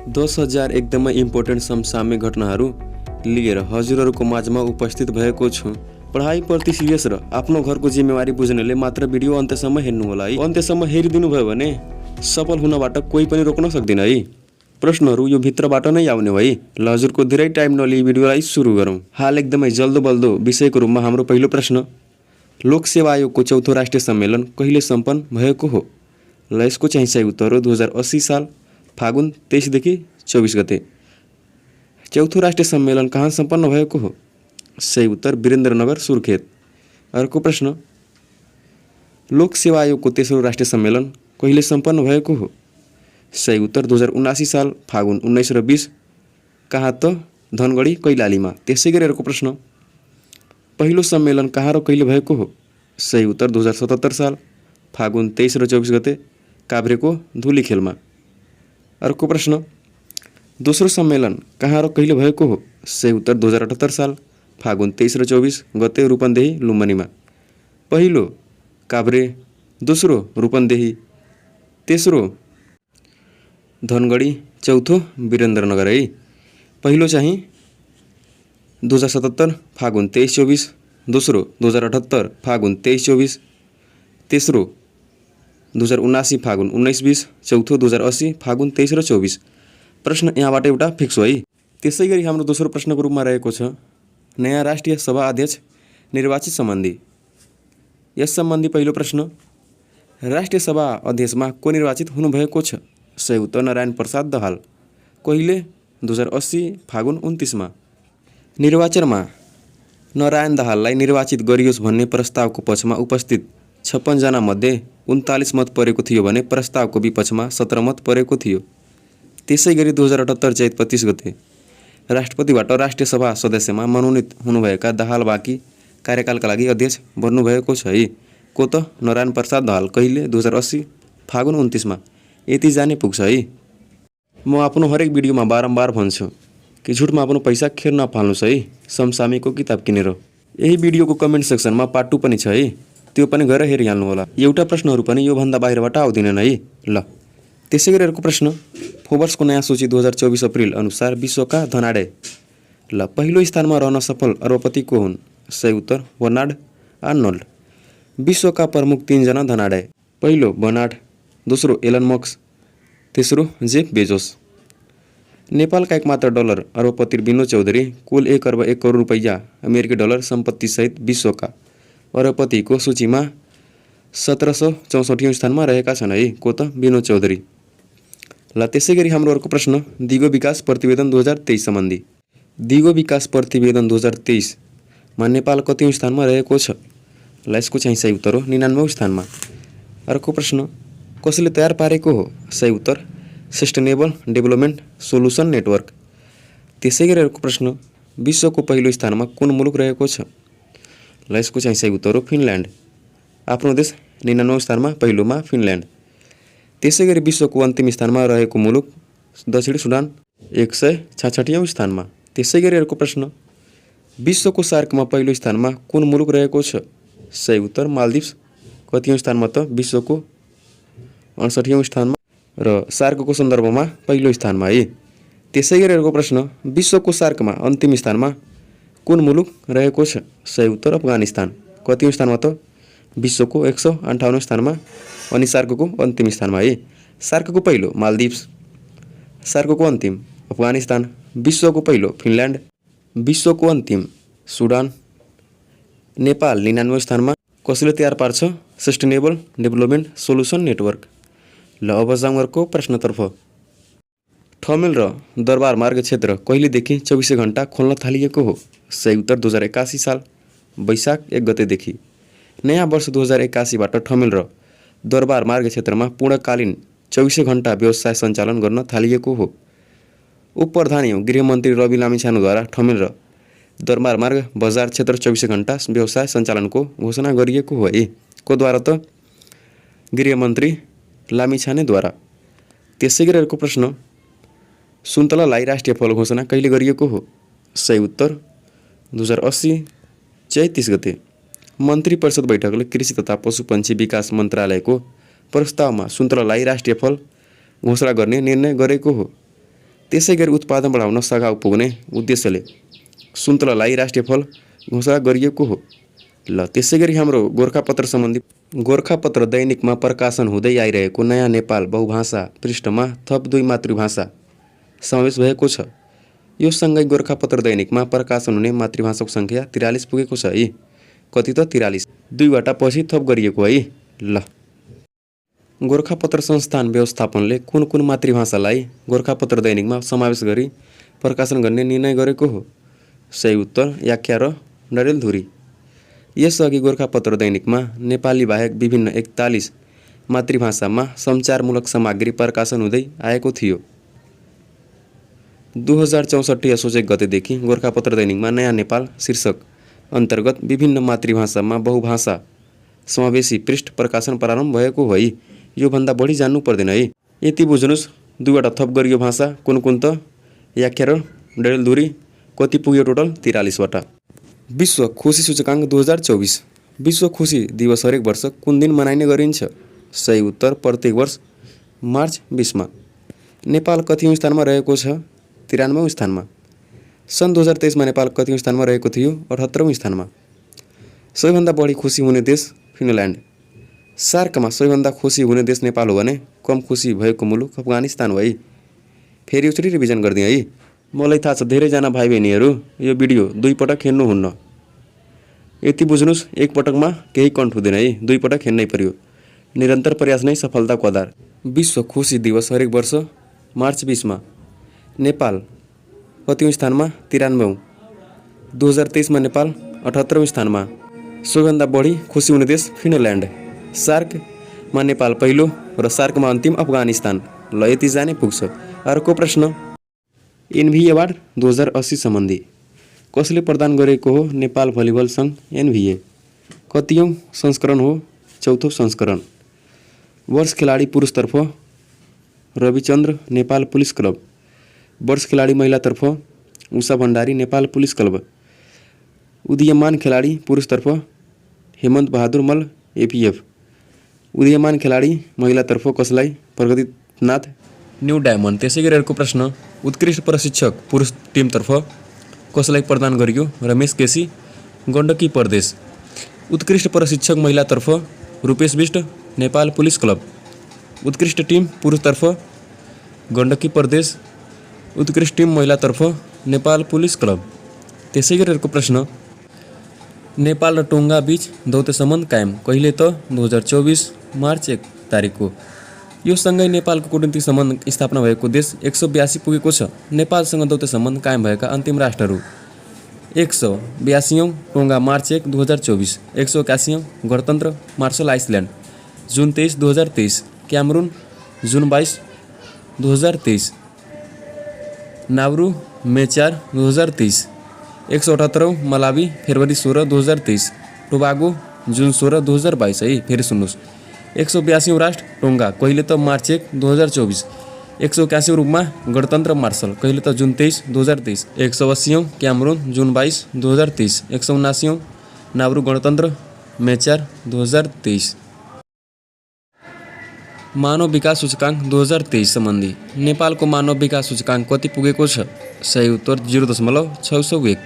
10,000 एकदमै इम्पोर्टेन्ट समसामयिक घटनाहरू लिएर हजुरहरूको माझमा उपस्थित भएको छु। पढाइप्रति सिरियस र आफ्नो घरको जिम्मेवारी बुझ्नेले मात्र भिडियो अन्त्यसम्म हेर्नु होला है। अन्त्यसम्म हेरिदिनु भयो भने सफल हुनबाट कोही पनि रोक्न सक्दैन है। प्रश्नहरू यो भित्रबाट नै आउने है। ल हजुरको धेरै टाइम नलिई भिडियोलाई सुरु गरौँ। हाल एकदमै जल्दो बल्दो विषयको रूपमा हाम्रो पहिलो प्रश्न, लोक सेवा आयोगको चौथो राष्ट्रिय सम्मेलन कहिले सम्पन्न भएको हो? ल यसको चाहिँ सही उत्तर हो 2080 साल फागुन 23 देखि 24 गते। चौथो राष्ट्रिय सम्मेलन कहाँ सम्पन्न भएको हो? सही उत्तर वीरेन्द्रनगर सुर्खेत। अर्को प्रश्न, लोक सेवा आयोगको तेस्रो राष्ट्रिय सम्मेलन कहिले सम्पन्न भएको हो? सही उत्तर 2079 साल फागुन 19 र 20। कहाँ त? धनगढी कैलालीमा। त्यसै गरी अर्को प्रश्न, पहिलो सम्मेलन कहाँ र कहिले भएको हो? सही उत्तर 2077 साल फागुन 23 र 24 गते काभ्रेको धुलीखेलमा। अर्को प्रश्न, दोस्रो सम्मेलन कहाँ र कहिले भएको हो? सही उत्तर 2078 साल फागुन 23 र 24 गते रूपन्देही लुम्बिनीमा। पहिलो काभ्रे, दोस्रो रूपन्देही, तेस्रो धनगढी, चौथो वीरेन्द्रनगर है। पहिलो चाहिँ 2077 फागुन 23-24, दोस्रो 2078 फागुन 23-24, तेस्रो 2079 फागुन 19-20, चौथो 2080 फागुन 23 र 24। प्रश्न यहाँबाट एउटा फिक्स हो है। त्यसै गरी हाम्रो दोस्रो प्रश्नको रूपमा रहेको छ, नयाँ राष्ट्रिय सभा अध्यक्ष निर्वाचित सम्बन्धी। यस सम्बन्धी पहिलो प्रश्न, राष्ट्रिय सभा अध्यक्षमा को निर्वाचित हुनुभएको छ? सही उत्तर नारायण प्रसाद दाहाल। कहिले? 2080 फागुन 29मा। निर्वाचनमा नारायण दाहाललाई निर्वाचित गरियोस् भन्ने प्रस्तावको पक्षमा उपस्थित 56 जना मध्ये 39 मत परेको थियो भने प्रस्तावको विपक्षमा 17 मत परेको थियो। त्यसै गरी 2078 चैत 25 गते राष्ट्रपतिबाट राष्ट्रिय सभा सदस्यमा मनोनित हुनुभएका दाहाल बाँकी कार्यकालका लागि अध्यक्ष बन्नुभएको छ है। को त? नारायण प्रसाद दाहाल। कहिले? 2080 फागुन 29मा। यति जाने पुग्छ है। म आफ्नो हरेक भिडियोमा बारम्बार भन्छु कि झुटमा आफ्नो पैसा खेर नफाल्नुहोस् है, समसामयिकको किताब किनेर। यही भिडियोको कमेन्ट सेक्सनमा पार्ट 2 पनि छ है, त्यो पनि गएर हेरिहाल्नु होला। एउटा प्रश्नहरू पनि योभन्दा बाहिरबाट आउँदैनन् है। ल त्यसै गरी अर्को प्रश्न, फोर्ब्सको नयाँ सूची 2024 अप्रिल अनुसार विश्वका धनाढ्य। ल पहिलो स्थानमा रहन सफल अरबपति को हुन्? सही उत्तर बर्नार्ड आर्नोल्ड। विश्वका प्रमुख 3 जना धनाढ्य, पहिलो बर्नार्ड, दोस्रो एलन मस्क, तेस्रो जेफ बेजोस। नेपालका एकमात्र डलर अरबपति विनोद चौधरी कुल 1 अर्ब 1 करोड रुपैयाँ अमेरिकी डलर सम्पत्तिसहित विश्वका अरबपतिको सूचीमा 1764औं स्थानमा रहेका छन् है। को त? विनोद चौधरी। ल त्यसै गरी हाम्रो अर्को प्रश्न, दिगो विकास प्रतिवेदन 2023 सम्बन्धी। दिगो विकास प्रतिवेदन 2023मा नेपाल कतिौं स्थानमा रहेको छ? ल यसको चाहिँ सही उत्तर हो 99औं स्थानमा। अर्को प्रश्न, कसले तयार पारेको हो? सही उत्तर सस्टेनेबल डेभलपमेन्ट सोल्युसन नेटवर्क। त्यसै गरी अर्को प्रश्न, विश्वको पहिलो स्थानमा कुन मुलुक रहेको छ? ल यसको चाहिँ सही उत्तर हो फिनल्यान्ड। आफ्नो देश 99औं स्थानमा, पहिलोमा फिनल्यान्ड। त्यसै गरी विश्वको अन्तिम स्थानमा रहेको मुलुक दक्षिण सुडान 166औं स्थानमा। त्यसै गरी अर्को प्रश्न, विश्वको सार्कमा पहिलो स्थानमा कुन मुलुक रहेको छ? सही उत्तर मालदिप्स। कतिौं स्थानमा त? विश्वको 68औं स्थानमा र सार्कको सन्दर्भमा पहिलो स्थानमा है। त्यसै गरी अर्को प्रश्न, विश्वको सार्कमा अन्तिम स्थानमा कुन मुलुक रहेको छ? सही उत्तर अफगानिस्तान। कतिौं स्थानमा त? विश्वको 158औं स्थानमा अनि सार्कको अन्तिम स्थानमा है। सार्कको पहिलो मालदिप्स, सार्कको अन्तिम अफगानिस्तान, विश्वको पहिलो फिनल्यान्ड, विश्वको अन्तिम सुडान, नेपाल 99औं स्थानमा। कसले तयार पार्छ? Sustainable development solution network. ल अब जाउँ अर्को प्रश्नतर्फ। ठमेल र दरबार मार्ग क्षेत्र कहिलेदेखि 24 घण्टा खोल्न थालिएको हो? सही उत्तर 2081 साल वैशाख 1 गतेदेखि। नयाँ वर्ष 2081बाट ठमेल र दरबार मार्ग क्षेत्रमा पूर्णकालीन 24 घण्टा व्यवसाय सञ्चालन गर्न थालिएको हो। उपप्रधान एवं गृहमन्त्री रवि लामिछानेद्वारा ठमेल र दरबार मार्ग बजार क्षेत्र 24 घण्टा व्यवसाय सञ्चालनको घोषणा गरिएको हो है। कोद्वारा त? गृहमन्त्री लामिछानेद्वारा। त्यसै गरी अर्को प्रश्न, सुन्तलालाई राष्ट्रिय फल घोषणा कहिले गरिएको हो? सही उत्तर 2080 चैत 30 गते। मन्त्री परिषद बैठकले कृषि तथा पशुपन्छी विकास मन्त्रालयको प्रस्तावमा सुन्तलालाई राष्ट्रिय फल घोषणा गर्ने निर्णय गरेको हो। त्यसै गरी उत्पादन बढाउन सघाउ पुग्ने उद्देश्यले सुन्तलालाई राष्ट्रिय फल घोषणा गरिएको हो। ल त्यसै गरी हाम्रो गोरखापत्र सम्बन्धी गोरखापत्र दैनिकमा प्रकाशन हुँदै आइरहेको नयाँ नेपाल बहुभाषा पृष्ठमा थप 2 मातृभाषा समावेश भएको छ। यो सँगै गोरखापत्र दैनिकमा प्रकाशन हुने मातृभाषाको सङ्ख्या 43 पुगेको छ है। कति त 43, 2वटा पछि थप गरिएको है। ल गोरखापत्र संस्थान व्यवस्थापनले कुन कुन मातृभाषालाई गोरखापत्र दैनिकमा समावेश गरी प्रकाशन गर्ने निर्णय गरेको हो? सही उत्तर याख्या र डडेलधुरी। यसअघि गोरखापत्र दैनिकमा नेपाली बाहेक विभिन्न 41 मातृभाषामा सञ्चारमूलक सामग्री प्रकाशन हुँदै आएको थियो। 2064 असोज 1 गतेदेखि गोरखापत्र दैनिकमा नयाँ नेपाल शीर्षक अन्तर्गत विभिन्न मातृभाषामा बहुभाषा समावेशी पृष्ठ प्रकाशन प्रारम्भ भएको हो है। योभन्दा बढी जान्नु पर्दैन है। यति बुझ्नुहोस् 2वटा थप गरियो भाषा कुन कुन त? याख्या र डडेलधुरी। कति पुग्यो टोटल? 43वटा। विश्व खुसी सूचकाङ्क 2024। विश्व खुसी दिवस हरेक वर्ष कुन दिन मनाइने गरिन्छ? सही उत्तर प्रत्येक वर्ष मार्च 20मा। नेपाल कतिौँ स्थानमा रहेको छ? 93औं स्थानमा। सन् 2023मा नेपाल कतिौँ स्थानमा रहेको थियो? 78औं स्थानमा। सबैभन्दा बढी खुसी हुने देश फिनल्यान्ड। सार्कमा सबैभन्दा खुसी हुने देश नेपाल हो भने कम खुसी भएको मुलुक अफगानिस्तान हो है। फेरि उसरी रिभिजन गरिदिएँ है। मलाई थाहा छ धेरैजना भाइ बहिनीहरू यो भिडियो 2 पटक हेर्नुहुन्न। यति बुझ्नुहोस्, 1 पटकमा केही कन्ठ हुँदैन है, 2 पटक हेर्नै पर्यो। निरन्तर प्रयास नै सफलताको आधार। विश्व खुसी दिवस हरेक वर्ष मार्च 20मा। नेपाल कतिौँ स्थानमा? 93औं। 2023मा नेपाल 78औं स्थानमा। सबैभन्दा बढी खुसी हुने देश फिनल्यान्ड। सार्कमा नेपाल पहिलो र सार्कमा अन्तिम अफगानिस्तान। ल यति जाने पुग्छ। अर्को प्रश्न, एनभिए अवार्ड 2080 सम्बन्धी कसले प्रदान गरेको हो? नेपाल भलिबल सङ्घ एनभिए। कतिौँ संस्करण हो? 4थो संस्करण। वर्ष खेलाडी पुरुषतर्फ रविचन्द्र नेपाल पुलिस क्लब। वर्ष खेलाडी महिलातर्फ उषा भण्डारी नेपाल पुलिस क्लब। उदीयमान खेलाडी पुरुषतर्फ हेमन्त बहादुर मल्ल एपिएफ। उदीयमान खेलाडी महिलातर्फ कसलाई? प्रगतिनाथ न्यू डायमन्ड। त्यसै गरी अर्को प्रश्न, उत्कृष्ट प्रशिक्षक पुरुष टिमतर्फ कसलाई प्रदान गरियो? रमेश केसी गण्डकी प्रदेश। उत्कृष्ट प्रशिक्षक महिलातर्फ रूपेश बिष्ट नेपाल पुलिस क्लब। उत्कृष्ट टिम पुरुषतर्फ गण्डकी प्रदेश। उत्कृष्ट टिम महिलातर्फ नेपाल पुलिस क्लब। त्यसै गरी अर्को प्रश्न, नेपाल र टोङ्गा बीच दौत्य सम्बन्ध कायम कहिले त? 2024 मार्च 1 तारिकको। यो सँगै नेपालको कूटनीतिक सम्बन्ध स्थापना भएको देश 182 पुगेको छ। नेपालसँग दौत्य सम्बन्ध कायम भएका अन्तिम राष्ट्रहरू: 182औं टोङ्गा मार्च 1 2024। 181औं गणतन्त्र मार्शल आइसल्यान्ड जुन 23 2023। क्यामरुन जुन 22 2023। नाउरू मे 4 2023। 178औं मलावी फेब्रुअरी 16 2023। टोबागो जुन 16 2022 है। फेरि सुन्नुहोस्, 182औं राष्ट्र टोङ्गा कहिले त? मार्च 1 2024। 181औं रूपमा गणतन्त्र मार्शल कहिले त? जुन 23 2023। 180औं क्यामरुन जुन 22 2023। 179औं नाउरू गणतन्त्र मे 4 2023। मानव विकास सूचकाङ्क 2023 सम्बन्धी नेपालको मानव विकास सूचकाङ्क कति पुगेको छ? सही उत्तर 0.601।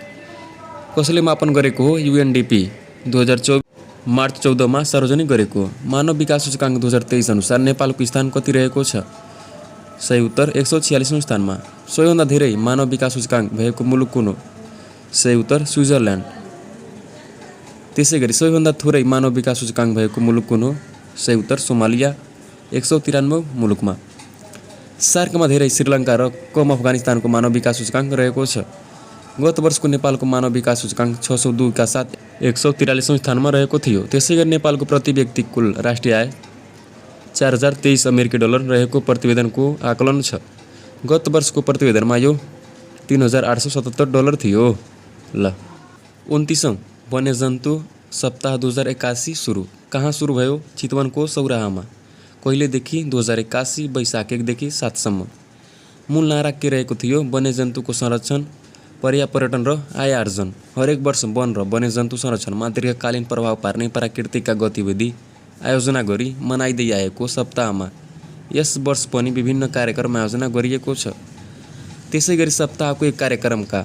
कसले मापन गरेको हो? युएनडिपी 2024 मार्च 14मा सार्वजनिक गरेको। मानव विकास सूचकाङ्क 2023 अनुसार नेपालको स्थान कति रहेको छ? सही उत्तर 146औं स्थानमा। सबैभन्दा धेरै मानव विकास सूचकाङ्क भएको मुलुक कुन हो? सही उत्तर स्विजरल्यान्ड। त्यसै गरी सबैभन्दा थोरै मानव विकास सूचकाङ्क भएको मुलुक कुन हो? सही उत्तर सोमालिया 193औं मुलुकमा। सार्कमा धेरै श्रीलङ्का र कम अफगानिस्तानको मानव विकास सूचकाङ्क रहेको छ। गत वर्षको नेपालको मानव विकास सूचकाङ्क 602 का साथ 143औं स्थानमा रहेको थियो। त्यसै गरी नेपालको प्रति व्यक्ति कुल राष्ट्रिय आय 4023 अमेरिकी डलर रहेको प्रतिवेदनको आकलन छ। गत वर्षको प्रतिवेदनमा यो 3877 डलर थियो। ल 29औं वन्यजन्तु सप्ताह 2081 सुरु। कहाँ सुरु भयो? चितवनको सौराहामा। कहिलेदेखि? 2081 वैशाख 1 देखि 7 सम्म। मूल नारा के रहेको थियो? वन्यजन्तुको संरक्षण, पर्यापर्यटन र आय आर्जन। हरेक वर्ष वन र वन्यजन्तु संरक्षणमा दीर्घकालीन प्रभाव पार्ने प्राकृतिकका गतिविधि आयोजना गरी मनाइँदै आएको सप्ताहमा यस वर्ष पनि विभिन्न कार्यक्रम आयोजना गरिएको छ। त्यसै गरी सप्ताहको एक कार्यक्रमका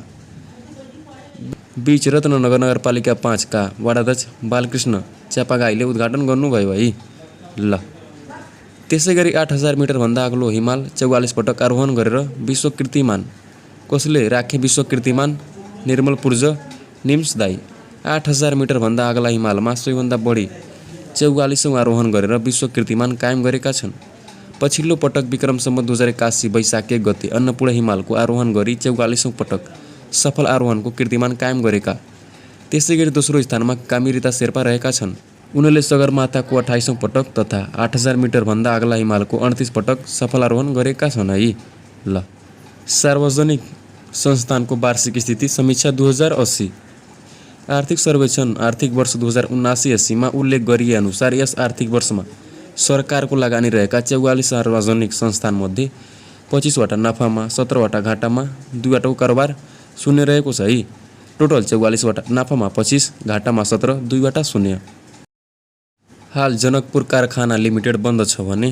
बीच रत्ननगर नगरपालिका 5 का वार्डाध्यक्ष बालकृष्ण च्यापागाईले उद्घाटन गर्नुभयो है। ल त्यसै गरी 8000 मिटरभन्दा अग्लो हिमाल 44 पटक आरोहण गरेर विश्व कीर्तिमान कसले राखे? विश्व कीर्तिमान निर्मल पूर्ज निम्सदाई 8000 मिटरभन्दा अग्ला हिमालमा सबैभन्दा बढी 44औं आरोहण गरेर विश्व कीर्तिमान कायम गरेका छन्। पछिल्लो पटक विक्रम सम्वत 2081 वैशाख 1 गते अन्नपूर्ण हिमालको आरोहण गरी 44औं पटक सफल आरोहणको कीर्तिमान कायम गरेका। त्यसै गरी दोस्रो स्थानमा कामिरिता शेर्पा रहेका छन्। उनले सगरमाथाको 28औं पटक तथा 8000 मिटरभन्दा अग्ला हिमालको 38 पटक सफल आरोहण गरेका छन् है। ल सार्वजनिक संस्थानको वार्षिक स्थिति समीक्षा 2080 आर्थिक सर्वेक्षण आर्थिक वर्ष 2079-80 मा उल्लेख गरिए अनुसार यस आर्थिक वर्षमा सरकारको लगानी रहेका 44 सार्वजनिक संस्थानमध्ये 25 वटा नाफामा, 17 वटा घाटामा, 2 वटा कारोबार शून्य रहेको छ है। टोटल 44 वटा नाफामा 25, घाटामा 17, 2 वटा शून्य। हाल जनकपुर कारखाना लिमिटेड बन्द छ भने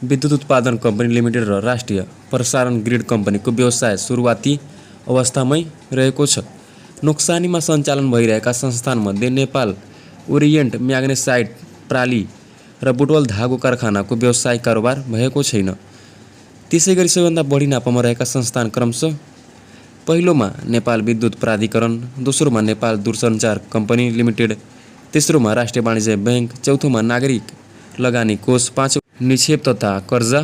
विद्युत उत्पादन कम्पनी लिमिटेड र राष्ट्रिय प्रसारण ग्रिड कम्पनीको व्यवसाय सुरुवाती अवस्थामै रहेको छ। नोक्सानीमा सञ्चालन भइरहेका संस्थानमध्ये नेपाल ओरिएन्ट म्याग्नेसाइट प्राली र बुटवल धागो कारखानाको व्यवसायिक कारोबार भएको छैन। त्यसै गरी सबैभन्दा बढी नाफामा रहेका संस्थान क्रमशः पहिलोमा नेपाल विद्युत प्राधिकरण, दोस्रोमा नेपाल दूरसञ्चार कम्पनी लिमिटेड, तेस्रोमा राष्ट्रिय वाणिज्य बैंक, चौथोमा नागरिक लगानी कोष, पाँचौं निक्षेप तथा कर्जा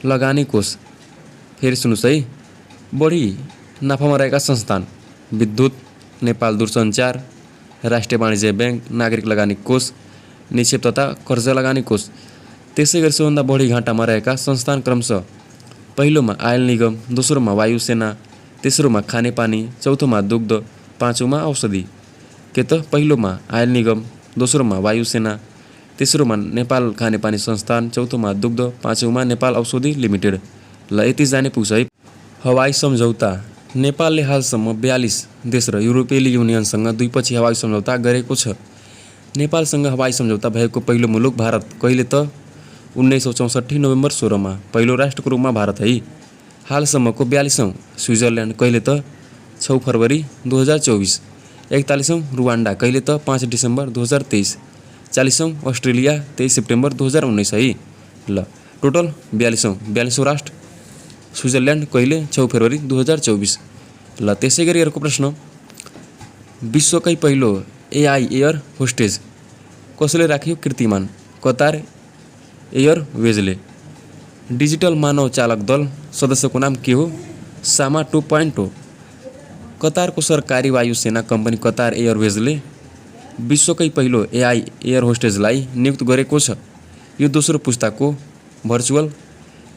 लगानी कोष। फेरि सुन्नुहोस् है, बढी नाफामा रहेका संस्थान विद्युत, नेपाल दूरसञ्चार, राष्ट्रिय वाणिज्य बैंक, नागरिक लगानी कोष, निक्षेप तथा कर्जा लगानी कोष। त्यसै गरी सबभन्दा बढी घाटामा रहेका संस्थान क्रमशः पहिलोमा आयल निगम, दोस्रोमा वायुसेना, तेस्रोमा खानेपानी, चौथोमा दुग्ध, पाँचौँमा औषधि। के त पहिलोमा आयल निगम, दोस्रोमा वायुसेना, तेस्रोमा नेपाल खानेपानी संस्थान, चौथोमा दुग्ध, पाँचौँमा नेपाल औषधि लिमिटेड। ल यति जाने पुग्छ है। हवाई सम्झौता नेपालले हालसम्म 42 देश र युरोपेली युनियनसँग द्विपक्षीय हवाई सम्झौता गरेको छ। नेपालसँग हवाई सम्झौता भएको पहिलो मुलुक भारत कहिले त 1964 नोभेम्बर 16 मा पहिलो राष्ट्रको रूपमा भारत है। हालसम्मको 42औं स्विजरल्यान्ड कहिले त 6 फरवरी 2024, 41औं रुवान्डा कहिले त 5 डिसेम्बर 2023, 40औं अस्ट्रेलिया 23 सेप्टेम्बर 2019 है। ल टोटल 42औं राष्ट्र स्विजरल्यान्ड कहिले 6 फरवरी 2024। ल त्यसै गरी अर्को प्रश्न, विश्वकै पहिलो एआई एयर होस्टेज कसले राख्यो कीर्तिमान? कतार एयरवेजले। डिजिटल मानव चालक दल सदस्यको नाम के हो? सामा 2.0। कतारको सरकारी वायुसेना कम्पनी कतार एयरवेजले विश्वकै पहिलो एआई एयर होस्टेजलाई नियुक्त गरेको छ। यो दोस्रो पुस्ताको भर्चुअल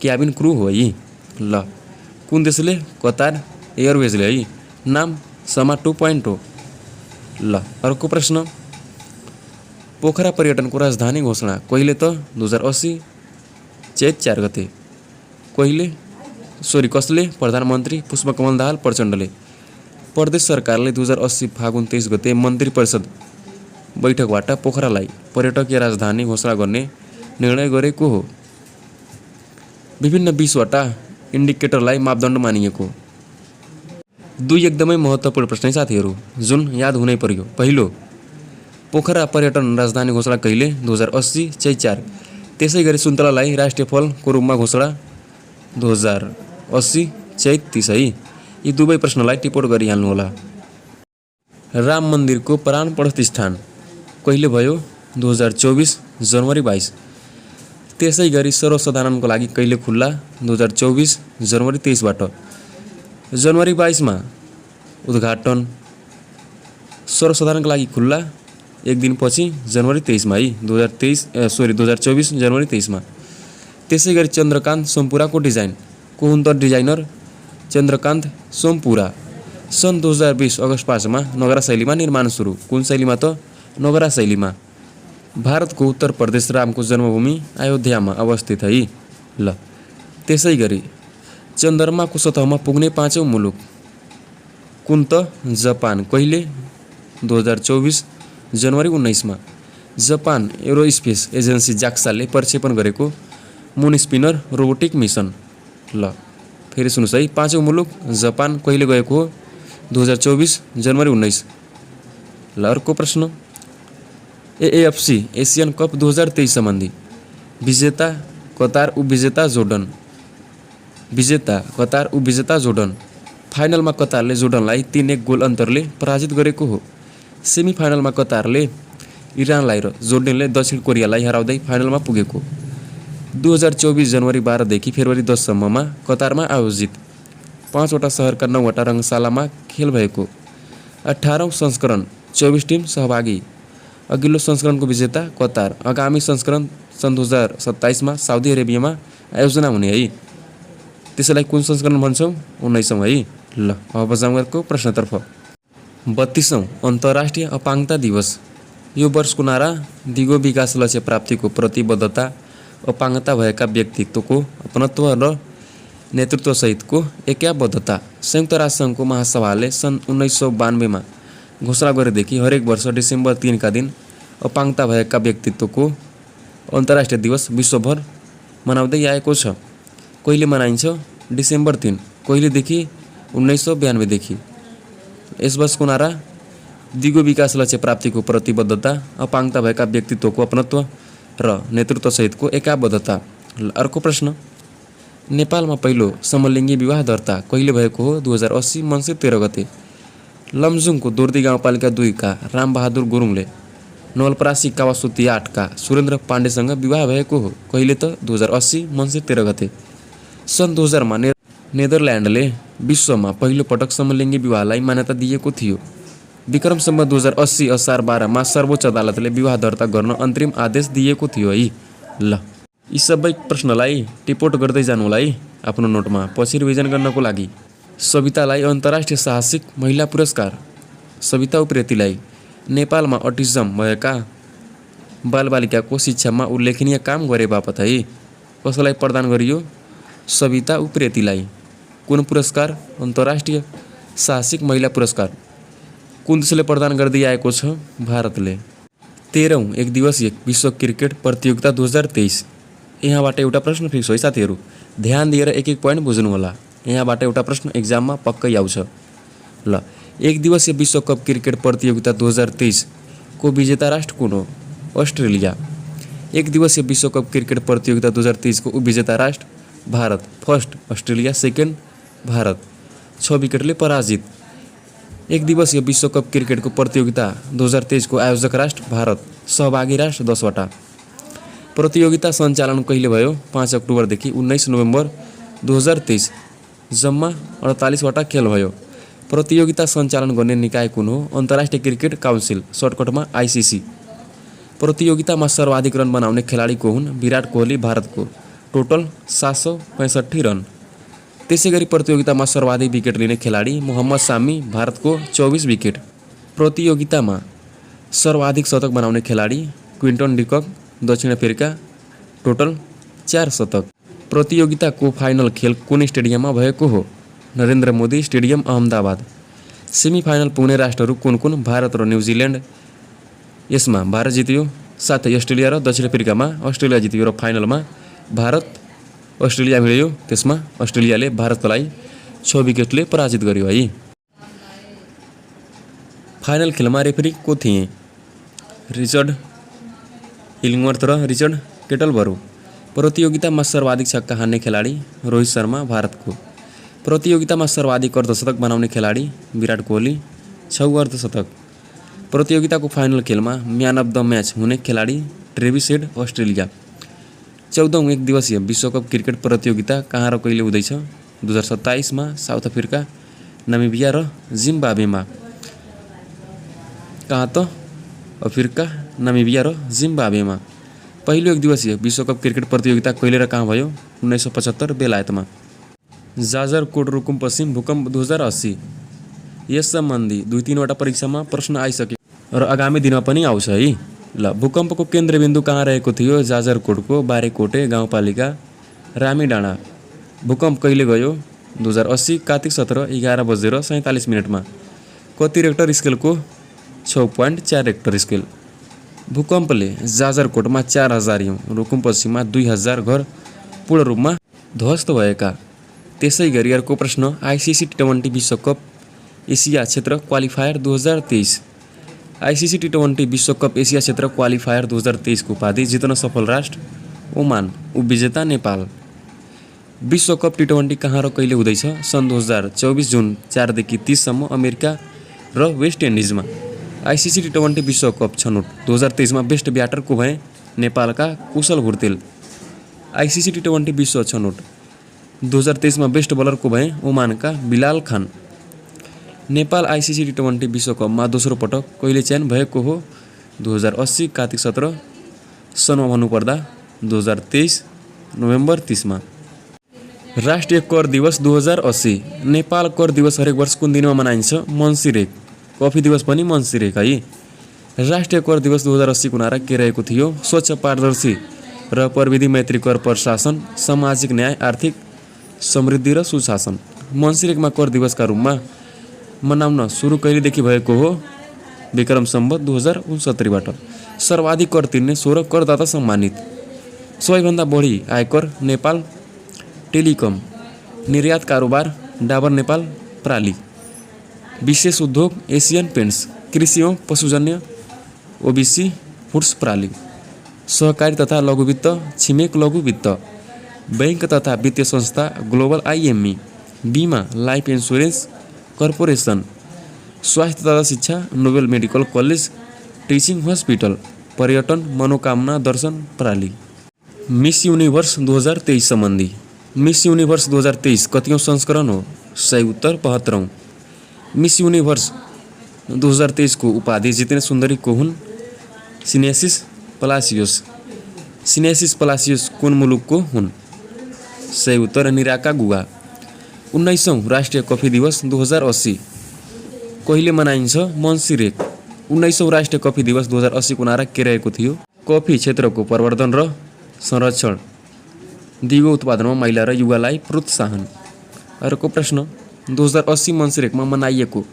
क्याबिन क्रू हो है। ल कुन देशले? कतार एयरवेजले है। नाम सामा 2.0। ल अर्को प्रश्न, पोखरा पर्यटनको राजधानी घोषणा कहिले त? 2080 चैत 4 गते। कसले? प्रधानमन्त्री पुष्पकमल दाहाल प्रचण्डले। प्रदेश सरकारले 2080 फागुन 23 गते मन्त्री परिषद बैठकबाट पोखरालाई पर्यटकीय राजधानी घोषणा गर्ने निर्णय गरेको हो। विभिन्न 20 वटा इन्डिकेटरलाई मापदण्ड मानिएको। 2 एकदमै महत्त्वपूर्ण प्रश्न साथीहरू जुन याद हुनै पर्यो। पहिलो, पोखरा पर्यटन राजधानी घोषणा कहिले? 2080 चैत 4। त्यसै गरी सुन्तलालाई राष्ट्रिय फलको रूपमा घोषणा 2080 चैत 30 है। यी दुवै प्रश्नलाई टिपोट गरिहाल्नुहोला। राम मन्दिरको प्राण प्रतिष्ठान कहिले भयो? 2024 जनवरी 22। त्यसै गरी सर्वसाधारणको लागि कहिले खुल्ला? 2024 जनवरी 23बाट। जनवरी 22 मा उद्घाटन, सर्वसाधारणको लागि खुल्ला एक दिनपछि जनवरी 23 मा है। 2024 जनवरी 23 मा। त्यसै गरी चन्द्रकान्त सोमपुराको डिजाइन को हुन् त डिजाइनर? चन्द्रकान्त सोमपुरा। सन् 2020 अगस्त 5 मा नगरा शैलीमा निर्माण सुरु। कुन शैलीमा त? नगरा शैलीमा। भारतको उत्तर प्रदेश रामको जन्मभूमि अयोध्यामा अवस्थित है। ल त्यसै गरी चन्द्रमाको सतहमा पुग्ने 5औं मुलुक कुन त? जापान। कहिले? 2024 जनवरी 19 मा। जापान एरोस्पेस एजेन्सी जाक्साले प्रक्षेपण गरेको मुन स्पिनर रोबोटिक मिसन। ल फेरि सुन्नुहोस् है। 5औं मुलुक जापान कहिले गएको हो? 2024 जनवरी 19। ल अर्को प्रश्न, एएफसी एसियन कप 2023 सम्बन्धी विजेता कतार, उपविजेता जोर्डन। विजेता कतार, उपविजेता जोर्डन। फाइनलमा कतारले जोर्डनलाई 3-1 गोल अन्तरले पराजित गरेको हो। सेमिफाइनलमा कतारले इरानलाई र जोर्डनले दक्षिण कोरियालाई हराउँदै फाइनलमा पुगेको। 2024 जनवरी 12 देखि फेब्रुअरी 10 सम्ममा कतारमा आयोजित 5वटा शहरका 9वटा रङ्गशालामा खेल भएको। 18औं संस्करण 24 टिम सहभागी। अघिल्लो संस्करणको विजेता कतार। आगामी संस्करण सन् 2027 मा साउदी अरेबियामा आयोजना हुने है। त्यसैलाई कुन संस्करण भन्छौँ? 19औं है। ल अब जाउँ अर्को प्रश्नतर्फ। 32औं अन्तर्राष्ट्रिय अपाङ्गता दिवस। यो वर्षको नारा दिगो विकास लक्ष्य प्राप्तिको प्रतिबद्धता, अपाङ्गता भएका व्यक्तित्वको अपनत्व र नेतृत्वसहितको एकाबद्धता। संयुक्त राष्ट्रसङ्घको महासभाले सन् 1992 मा घोषणा गरेदेखि हरेक वर्ष डिसेम्बर 3 का दिन अपाङ्गता भएका व्यक्तित्वको अन्तर्राष्ट्रिय दिवस विश्वभर मनाउँदै आएको छ। कहिले मनाइन्छ? डिसेम्बर 3। कहिलेदेखि? 1992 देखि। यस वर्षको नारा दिगो विकास लक्ष्य प्राप्तिको प्रतिबद्धता, अपाङ्गता भएका व्यक्तित्वको अपनत्व र नेतृत्वसहितको एकाबद्धता। अर्को प्रश्न, नेपालमा पहिलो समलिङ्गी विवाह दर्ता कहिले भएको हो? 2080 मङ्सिर 13 गते। लमजुङको दोर्दी गाउँपालिका 2 का रामबहादुर गुरुङले नवलपरासी कावासोती 8 का सुरेन्द्र पाण्डेसँग विवाह भएको हो। कहिले त? 2080 मङ्सिर 13 गते। सन् 2000 मा नेदरल्यान्डले विश्वमा पहिलो पटक समलिङ्गी विवाहलाई मान्यता दिएको थियो। विक्रम सम्वत 2080 असार 12 मा सर्वोच्च अदालतले विवाह दर्ता गर्न अन्तरिम आदेश दिएको थियो है। ल यी सबै प्रश्नलाई टिपोट गर्दै जानु होला है आफ्नो नोटमा पछि रिभिजन गर्नको लागि। सवितालाई अन्तर्राष्ट्रिय साहसिक महिला पुरस्कार। सविता उप्रेतीलाई नेपालमा अटिज्म भएका बालबालिकाको शिक्षामा उल्लेखनीय काम गरे बापत है कसैलाई प्रदान गरियो? सविता उप्रेतीलाई। कुन पुरस्कार? अन्तर्राष्ट्रिय साहसिक महिला पुरस्कार। कुन देशले प्रदान गर्दै आएको छ? भारतले। 13औं एक दिवसीय विश्व क्रिकेट प्रतियोगिता 2023। यहाँबाट एउटा प्रश्न फिक्स हो है साथीहरू, ध्यान दिएर एक एक पोइन्ट बुझ्नु होला। यहाँबाट एउटा प्रश्न एक्जाममा पक्कै आउँछ। ल एक दिवसीय विश्वकप क्रिकेट प्रतियोगिता 2023 को विजेता राष्ट्र कुन हो? अस्ट्रेलिया। एक दिवसीय विश्वकप क्रिकेट प्रतियोगिता 2023 को उपविजेता राष्ट्र Bharat. First Australia, second Bharat. 6 विकेटले पराजित। एक दिवसीय विश्वकप क्रिकेटको प्रतियोगिता 2023 को आयोजक राष्ट्र भारत। सहभागी राष्ट्र 10 वटा। प्रतियोगिता सञ्चालन कहिले भयो? 5 अक्टोबरदेखि 19 नोभेम्बर 2023। जम्मा 48 वटा खेल भयो। प्रतियोगिता सञ्चालन गर्ने निकाय कुन हो? अन्तर्राष्ट्रिय क्रिकेट काउन्सिल, सर्टकटमा आइसिसी। प्रतियोगितामा सर्वाधिक रन बनाउने खेलाडी को हुन्? विराट कोहली भारतको, टोटल 765 रन। त्यसैगरी प्रतियोगितामा सर्वाधिक विकेट लिने खेलाडी मोहम्मद सामी भारतको 24 विकेट। प्रतियोगितामा सर्वाधिक शतक बनाउने खेलाडी क्विन्टन डिकक दक्षिण अफ्रिका, टोटल 4 शतक। प्रतियोगिताको फाइनल खेल कुन स्टेडियममा भएको हो? नरेन्द्र मोदी स्टेडियम, अहमदाबाद। सेमिफाइनल पुग्ने राष्ट्रहरू कुन कुन? भारत र न्युजिल्यान्ड। यसमा भारत जित्यो, साथै अस्ट्रेलिया र दक्षिण अफ्रिकामा अस्ट्रेलिया जित्यो र फाइनलमा भारत अस्ट्रेलिया भिड्यो। त्यसमा अस्ट्रेलियाले भारतलाई 6 विकेटले पराजित गर्यो है। फाइनल खेलमा रेफरी को थिए? रिचर्ड इलिङ्गवर्थ र रिचर्ड केटलबरो। प्रतियोगितामा सर्वाधिक छक्का हान्ने खेलाडी रोहित शर्मा भारतको। प्रतियोगितामा सर्वाधिक अर्धशतक बनाउने खेलाडी विराट कोहली, 6 अर्धशतक। प्रतियोगिताको फाइनल खेलमा म्यान अफ द म्याच हुने खेलाडी ट्रेभिस हेड अस्ट्रेलिया। 14औं एक दिवसीय विश्वकप क्रिकेट प्रतियोगिता कहाँ र कहिले हुँदैछ? 2027 मा साउथ अफ्रिका, नामिबिया र जिम्बाब्वेमा। कहाँ त? अफ्रिका, नामिबिया र जिम्बाब्वेमा। पहिलो एक दिवसीय विश्वकप क्रिकेट प्रतियोगिता कहिले र कहाँ भयो? 1975 बेलायतमा। जाजरकोट रुकुम पश्चिम भूकम्प 2080। यस सम्बन्धी 2-3 वटा परीक्षामा प्रश्न आइसके र आगामी दिनमा पनि आउँछ है। ल भूकम्पको केन्द्रबिन्दु कहाँ रहेको थियो? जाजरकोटको बारेकोटे गाउँपालिका रामीडाँडा। भूकम्प कहिले गयो? 2080 कार्तिक 17 11:47 कति रेक्टर स्केलको? 6.4 रेक्टर स्केल। भूकम्पले जाजरकोटमा 4000 रुकुम पश्चिममा 2000 घर पूर्ण रूपमा ध्वस्त भएका। त्यसै गरी अर्को प्रश्न, आइसिसी टी20 विश्वकप एसिया क्षेत्र क्वालिफायर 2023। आइसिसी टी20 विश्वकप एसिया क्षेत्र क्वालिफायर 2023 को उपाधि जित्न सफल राष्ट्र ओमान, उपविजेता नेपाल। विश्वकप टी20 कहाँ र कहिले हुँदैछ? सन् 2024 जुन 4 देखि 30 सम्म अमेरिका र वेस्ट इन्डिजमा। आइसिसी टी20 विश्वकप छनौट 2023 मा बेस्ट ब्याटर को भए? नेपालका कुशल भुर्तेल। आइसिसी टी20 विश्व छनौट 2023 मा बेस्ट बलर को भए? ओमानका बिलाल खान। नेपाल आइसिसी टी20 विश्वकपमा दोस्रो पटक कहिले चयन भएको हो? 2080 कार्तिक 17 सनमा भन्नुपर्दा 2023 नोभेम्बर 30 मा। राष्ट्रिय कर दिवस 2080। नेपाल कर दिवस हरेक वर्ष कुन दिनमा मनाइन्छ? मङ्सिर 1। कफी दिवस पनि मङ्सिर 1 है। राष्ट्रिय कर दिवस 2080 को नारा के रहेको थियो? स्वच्छ, पारदर्शी र प्रविधि मैत्री कर प्रशासन, सामाजिक न्याय, आर्थिक समृद्धि र सुशासन। मङ्सिर 1 मा कर दिवसका रूपमा मनाउन सुरु कहिलेदेखि भएको हो? विक्रम सम्वत 2069 बाट। सर्वाधिक कर तिर्ने 16 करदाता सम्मानित। सबैभन्दा बढी आयकर नेपाल टेलिकम। निर्यात कारोबार डाबर नेपाल प्राली। विशेष उद्योग एसियन पेन्ट्स। कृषि एवं पशुजन्य ओबिसी फुड्स प्राली। सहकारी तथा लघु वित्त छिमेक लघु वित्त। बैंक तथा वित्तीय संस्था ग्लोबल आइएमई। बीमा लाइफ इन्स्योरेन्स कर्पोरेसन। स्वास्थ्य तथा शिक्षा Nobel medical college teaching hospital. पर्यटन मनोकामना दर्शन प्राली। मिस युनिभर्स 2023 सम्बन्धी। मिस युनिभर्स 2023 कतिौं संस्करण हो? 170। मिस युनिभर्स 2023 को उपाधि जित्ने सुन्दरी को हुन्? Sinensis Palacios. सिनेसिस पलासियोस कुन मुलुकको हुन्? 170 निराका गुगा। 19औं राष्ट्रिय कफी दिवस 2080 कहिले मनाइन्छ? मङ्सिर 1। 19औं राष्ट्रिय कफी दिवस 2080 को नारा के रहेको थियो? कफी क्षेत्रको प्रवर्धन र संरक्षण, दिगो उत्पादनमा महिला र युवालाई प्रोत्साहन। अर्को प्रश्न, 2080 मङ्सिर 1 मा मनाइएको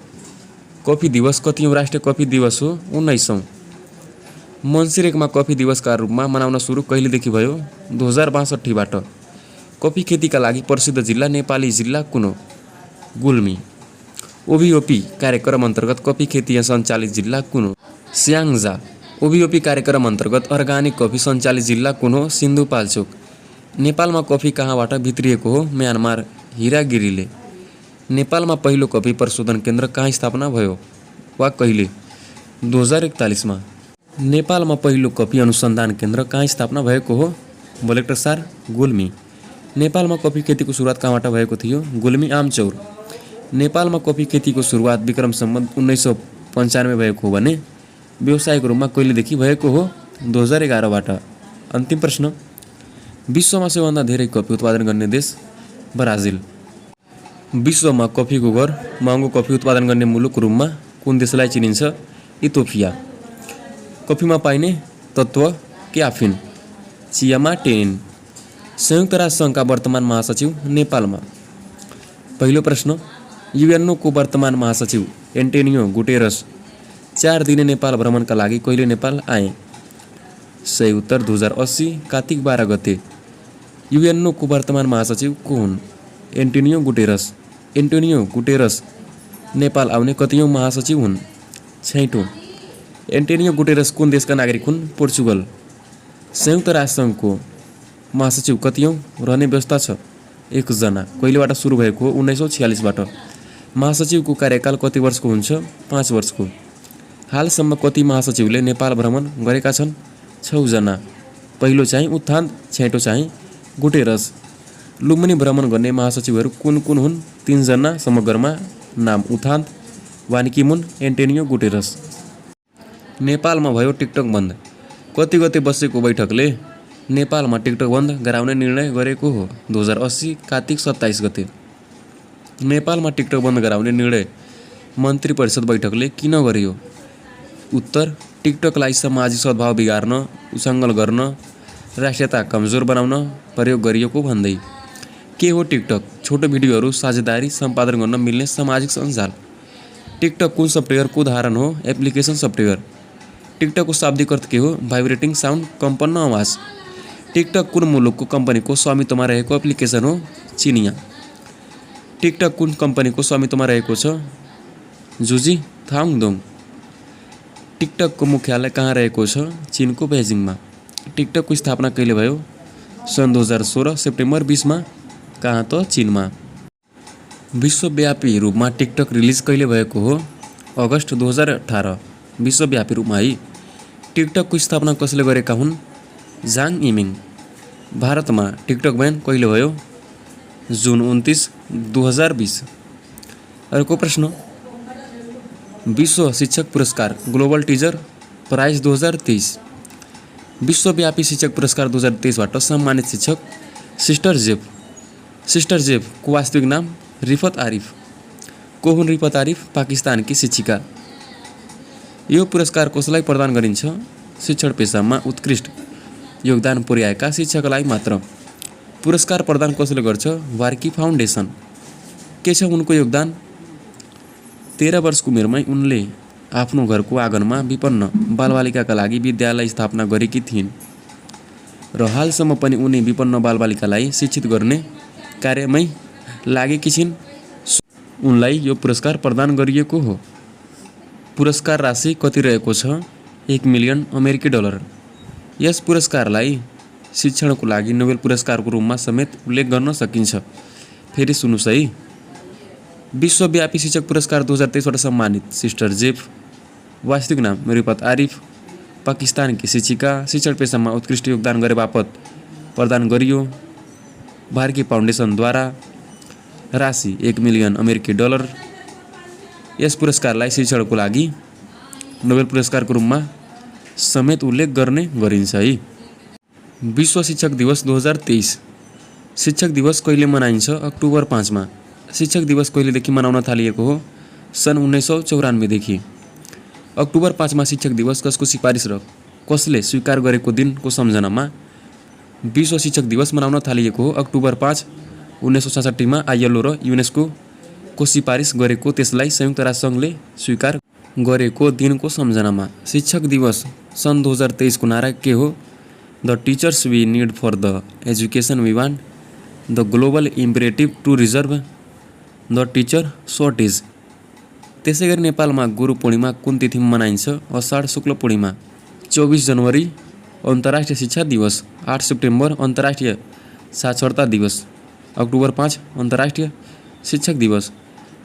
कफी दिवस कतिौं राष्ट्रिय कफी दिवस हो? 19औं। मङ्सिर 1 मा कफी दिवसका रूपमा मनाउन सुरु कहिलेदेखि भयो? 2062 बाट। कफी खेतीका लागि प्रसिद्ध जिल्ला नेपाली जिल्ला कुन हो? गुल्मी। ओभिओपी कार्यक्रम अन्तर्गत कफी खेती सञ्चालित जिल्ला कुन हो? स्याङ्जा। ओभिओपी कार्यक्रम अन्तर्गत अर्गानिक कफी सञ्चालित जिल्ला कुन हो? सिन्धुपाल्चोक। नेपालमा कफी कहाँबाट भित्रिएको हो? म्यानमार हिरागिरीले। नेपालमा पहिलो कफी प्रशोधन केन्द्र कहाँ स्थापना भयो वा कहिले? 2041 मा। नेपालमा पहिलो कफी अनुसन्धान केन्द्र कहाँ स्थापना भएको हो? बलेक्टरसार गुल्मी। नेपालमा कफी खेतीको सुरुवात कहाँबाट भएको थियो? गुल्मी आमचौर। नेपालमा कफी खेतीको सुरुवात विक्रम सम्वत 1995 भएको हो भने व्यावसायिक रूपमा कहिलेदेखि भएको हो? 2011 बाट। अन्तिम प्रश्न, विश्वमा सबैभन्दा धेरै कफी उत्पादन गर्ने देश? ब्राजिल। विश्वमा कफीको घर, महँगो कफी उत्पादन गर्ने मुलुकको रूपमा कुन देशलाई चिनिन्छ? इथियोपिया। कफीमा पाइने तत्त्व क्याफिन, चियामा टेनिन। संयुक्त राष्ट्र सङ्घका वर्तमान महासचिव नेपालमा। पहिलो प्रश्न, युएनओ को वर्तमान महासचिव एन्टोनियो गुटेरस 4 दिने नेपाल भ्रमणका लागि कहिले नेपाल आए? 2080 कार्तिक 12 गते। युएनओ को वर्तमान महासचिव को हुन्? Antonio Guterres. Antonio Guterres Nepal आउने कतिौं महासचिव हुन्? 6औं। एन्टोनियो गुटेरस कुन देशका नागरिक हुन्? पोर्चुगल। संयुक्त राष्ट्र सङ्घको महासचिव कतिौं रहने व्यवस्था छ? 1 जना। कहिलेबाट सुरु भएको हो? 1946 बाट। महासचिवको कार्यकाल कति वर्षको हुन्छ? 5 वर्षको। हालसम्म कति महासचिवले नेपाल भ्रमण गरेका छन्? 6 जना। पहिलो चाहिँ उत्थान, 6औं चाहिँ गुटेरस। लुम्बिनी भ्रमण गर्ने महासचिवहरू कुन कुन हुन्? 3 जना समग्रमा। नाम उत्थान, वान की मुन, एन्टोनियो गुटेरस। नेपालमा भयो टिकटक बन्द। कति गते बसेको बैठकले नेपालमा टिकटक बन्द गराउने निर्णय गरेको हो? 2080 कार्तिक 27 गते। नेपालमा टिकटक बन्द गराउने निर्णय मन्त्री परिषद बैठकले किन गरियो? उत्तर, टिकटकलाई सामाजिक सद्भाव बिगार्न, उसाङ्गल गर्न, राष्ट्रियता कमजोर बनाउन प्रयोग गरिएको भन्दै। के हो टिकटक? छोटो भिडियोहरू साझेदारी सम्पादन गर्न मिल्ने सामाजिक सञ्जाल। टिकटक कुन सफ्टवेयरको उदाहरण हो? Application software. टिकटकको शाब्दिक अर्थ के हो? भाइब्रेटिङ साउन्ड, कम्पन्न आवाज। टिकटक कुन मुलुकको कम्पनीको स्वामित्वमा रहेको एप्लिकेसन हो? चिनिया। टिकटक कुन कम्पनीको स्वामित्वमा रहेको छ? जुजी थाङदोङ। टिकटकको मुख्यालय कहाँ रहेको छ? चीनको बेजिङमा। टिकटकको स्थापना कहिले भयो? सन् 2016 सेप्टेम्बर 20 मा। कहाँ त? चीनमा। विश्वव्यापी रूपमा टिकटक रिलिज कहिले भएको हो? अगस्त 2018। विश्वव्यापी रूपमा है। टिकटकको स्थापना कसले गरेका हुन्? जाङ इमिङ। भारतमा टिकटक ब्यान कहिले भयो? जुन 29, 2020। अर्को प्रश्न, विश्व शिक्षक पुरस्कार ग्लोबल टिचर प्राइज 2023। विश्वव्यापी शिक्षक पुरस्कार 2023बाट सम्मानित शिक्षक सिस्टर जेफ। सिस्टर जेफको वास्तविक नाम रिफत आरिफ। को हुन् रिफत आरिफ? पाकिस्तानकी शिक्षिका। यो पुरस्कार कसलाई प्रदान गरिन्छ? शिक्षण पेसामा उत्कृष्ट योगदान पुर्याएका शिक्षकलाई मात्र। पुरस्कार प्रदान कसले गर्छ? वार्की फाउन्डेसन। के छ उनको योगदान? 13 वर्षको उमेरमै उनले आफ्नो घरको आँगनमा विपन्न बालबालिकाका लागि विद्यालय स्थापना गरेकी थिइन् र हालसम्म पनि उनी विपन्न बालबालिकालाई शिक्षित गर्ने कार्यमै लागेकी छिन्। उनलाई यो पुरस्कार प्रदान गरिएको हो। पुरस्कार राशि कति रहेको छ? 1 मिलियन अमेरिकी डलर। यस पुरस्कारलाई शिक्षणको लागि नोबेल पुरस्कारको रूपमा समेत उल्लेख गर्न सकिन्छ। फेरि सुन्नुहोस् है। विश्वव्यापी शिक्षक पुरस्कार 2023बाट सम्मानित सिस्टर जेफ। वास्तविक नाम रिफत आरिफ। पाकिस्तानकी शिक्षिका। शिक्षण पेसामा उत्कृष्ट योगदान गरे बापत प्रदान गरियो वार्की फाउन्डेसनद्वारा। राशि 1 मिलियन अमेरिकी डलर। यस पुरस्कारलाई शिक्षणको लागि नोबेल पुरस्कारको रूपमा समेत उल्लेख गर्ने गरिन्छ है। विश्व शिक्षक दिवस 2023। शिक्षक दिवस कहिले मनाइन्छ? अक्टोबर 5 मा। शिक्षक दिवस कहिलेदेखि मनाउन थालिएको हो? सन् 1994 देखि। अक्टोबर 5 मा शिक्षक दिवस कसको सिफारिस र कसले स्वीकार गरेको दिनको सम्झनामा विश्व शिक्षक दिवस मनाउन थालिएको हो? अक्टोबर 5, 1966 मा आईएलओ र युनेस्को को सिफारिस गरेको, त्यसलाई संयुक्त राष्ट्रसङ्घले स्वीकार गरेको दिनको सम्झनामा। शिक्षक दिवस सन् 2023 को नारा के हो? The teachers we need for the education we want, the global imperative to reserve the teacher shortage. त्यसै गरी नेपालमा गुरु पूर्णिमा कुन तिथिमा मनाइन्छ? अषाढ शुक्ल पूर्णिमा। 24 जनवरी अन्तर्राष्ट्रिय शिक्षा दिवस। 8 सेप्टेम्बर अन्तर्राष्ट्रिय साक्षरता दिवस। अक्टोबर 5 अन्तर्राष्ट्रिय शिक्षक दिवस।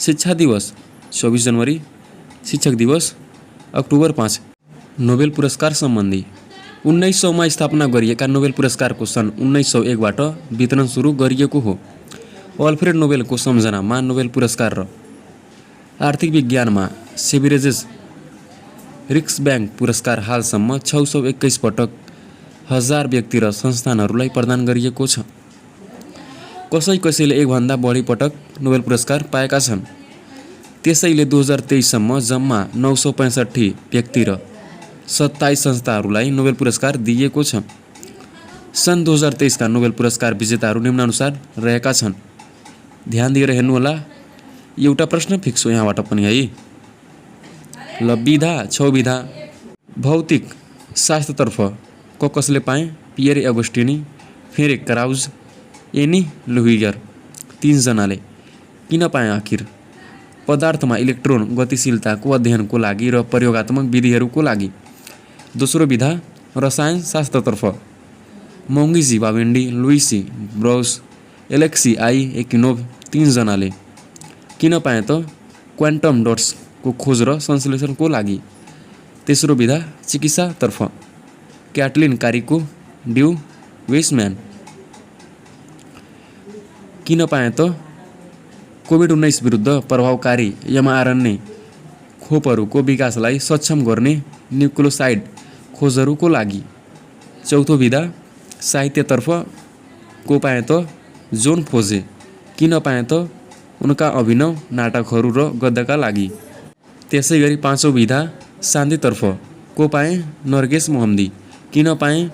शिक्षा दिवस 24 जनवरी। शिक्षक दिवस अक्टोबर 5। नोबेल पुरस्कार सम्बन्धी 1900 मा स्थापना गरिएका नोबेल पुरस्कारको सन् 1901बाट वितरण सुरु गरिएको हो। अल्फ्रेड नोबेलको सम्झनामा नोबेल पुरस्कार र आर्थिक विज्ञानमा सेभिरेजेस रिक्सब्याङ्क पुरस्कार हालसम्म 621 पटक 1000 व्यक्ति र संस्थानहरूलाई प्रदान गरिएको छ। कसैले एकभन्दा बढी पटक नोबेल पुरस्कार पाएका छन्। त्यसैले 2023 सम्म जम्मा 965 व्यक्ति र 27 संस्थाहरूलाई नोबेल पुरस्कार दिइएको छ। सन् 2023 का नोबेल पुरस्कार विजेताहरू निम्नानुसार रहेका छन्। ध्यान दिएर हेर्नुहोला। एउटा प्रश्न फिक्सो यहाँबाट पनि है। ल विधा 6 विधा। भौतिक शास्त्रतर्फ कसले पाए? पियर एगोस्टिनी, फेरिक क्राउज, एनी लुइगर। 3 जनाले। किन पाए आखिर? पदार्थमा इलेक्ट्रोन गतिशीलताको अध्ययनको लागि र प्रयोगात्मक विधिहरूको लागि। दोस्रो विधा रसायन शास्त्रतर्फ मोङ्गिजी बावेन्डी, लुइसी ब्राउस, एलेक्सी आई एकिनोभ। 3 जनाले। किन पाए त? क्वान्टम डट्सको खोज र संश्लेषणको लागि। तेस्रो विधा चिकित्सातर्फ क्याटलिन कारीको, ड्यू वेसम्यान। किन पाए त? कोभिड-19 विरुद्ध प्रभावकारी एमआरएनए खोपहरूको विकासलाई सक्षम गर्ने न्युक्लियोसाइड खोजहरूको लागि। चौथो विधा साहित्यतर्फ को पाए त? जोन फोजे। किन पाए त? उनका अभिनव नाटकहरू र गद्यका लागि। त्यसै गरी पाँचौँ विधा शान्तितर्फ को पाए? नरगेस मोहम्मदी। किन पाए?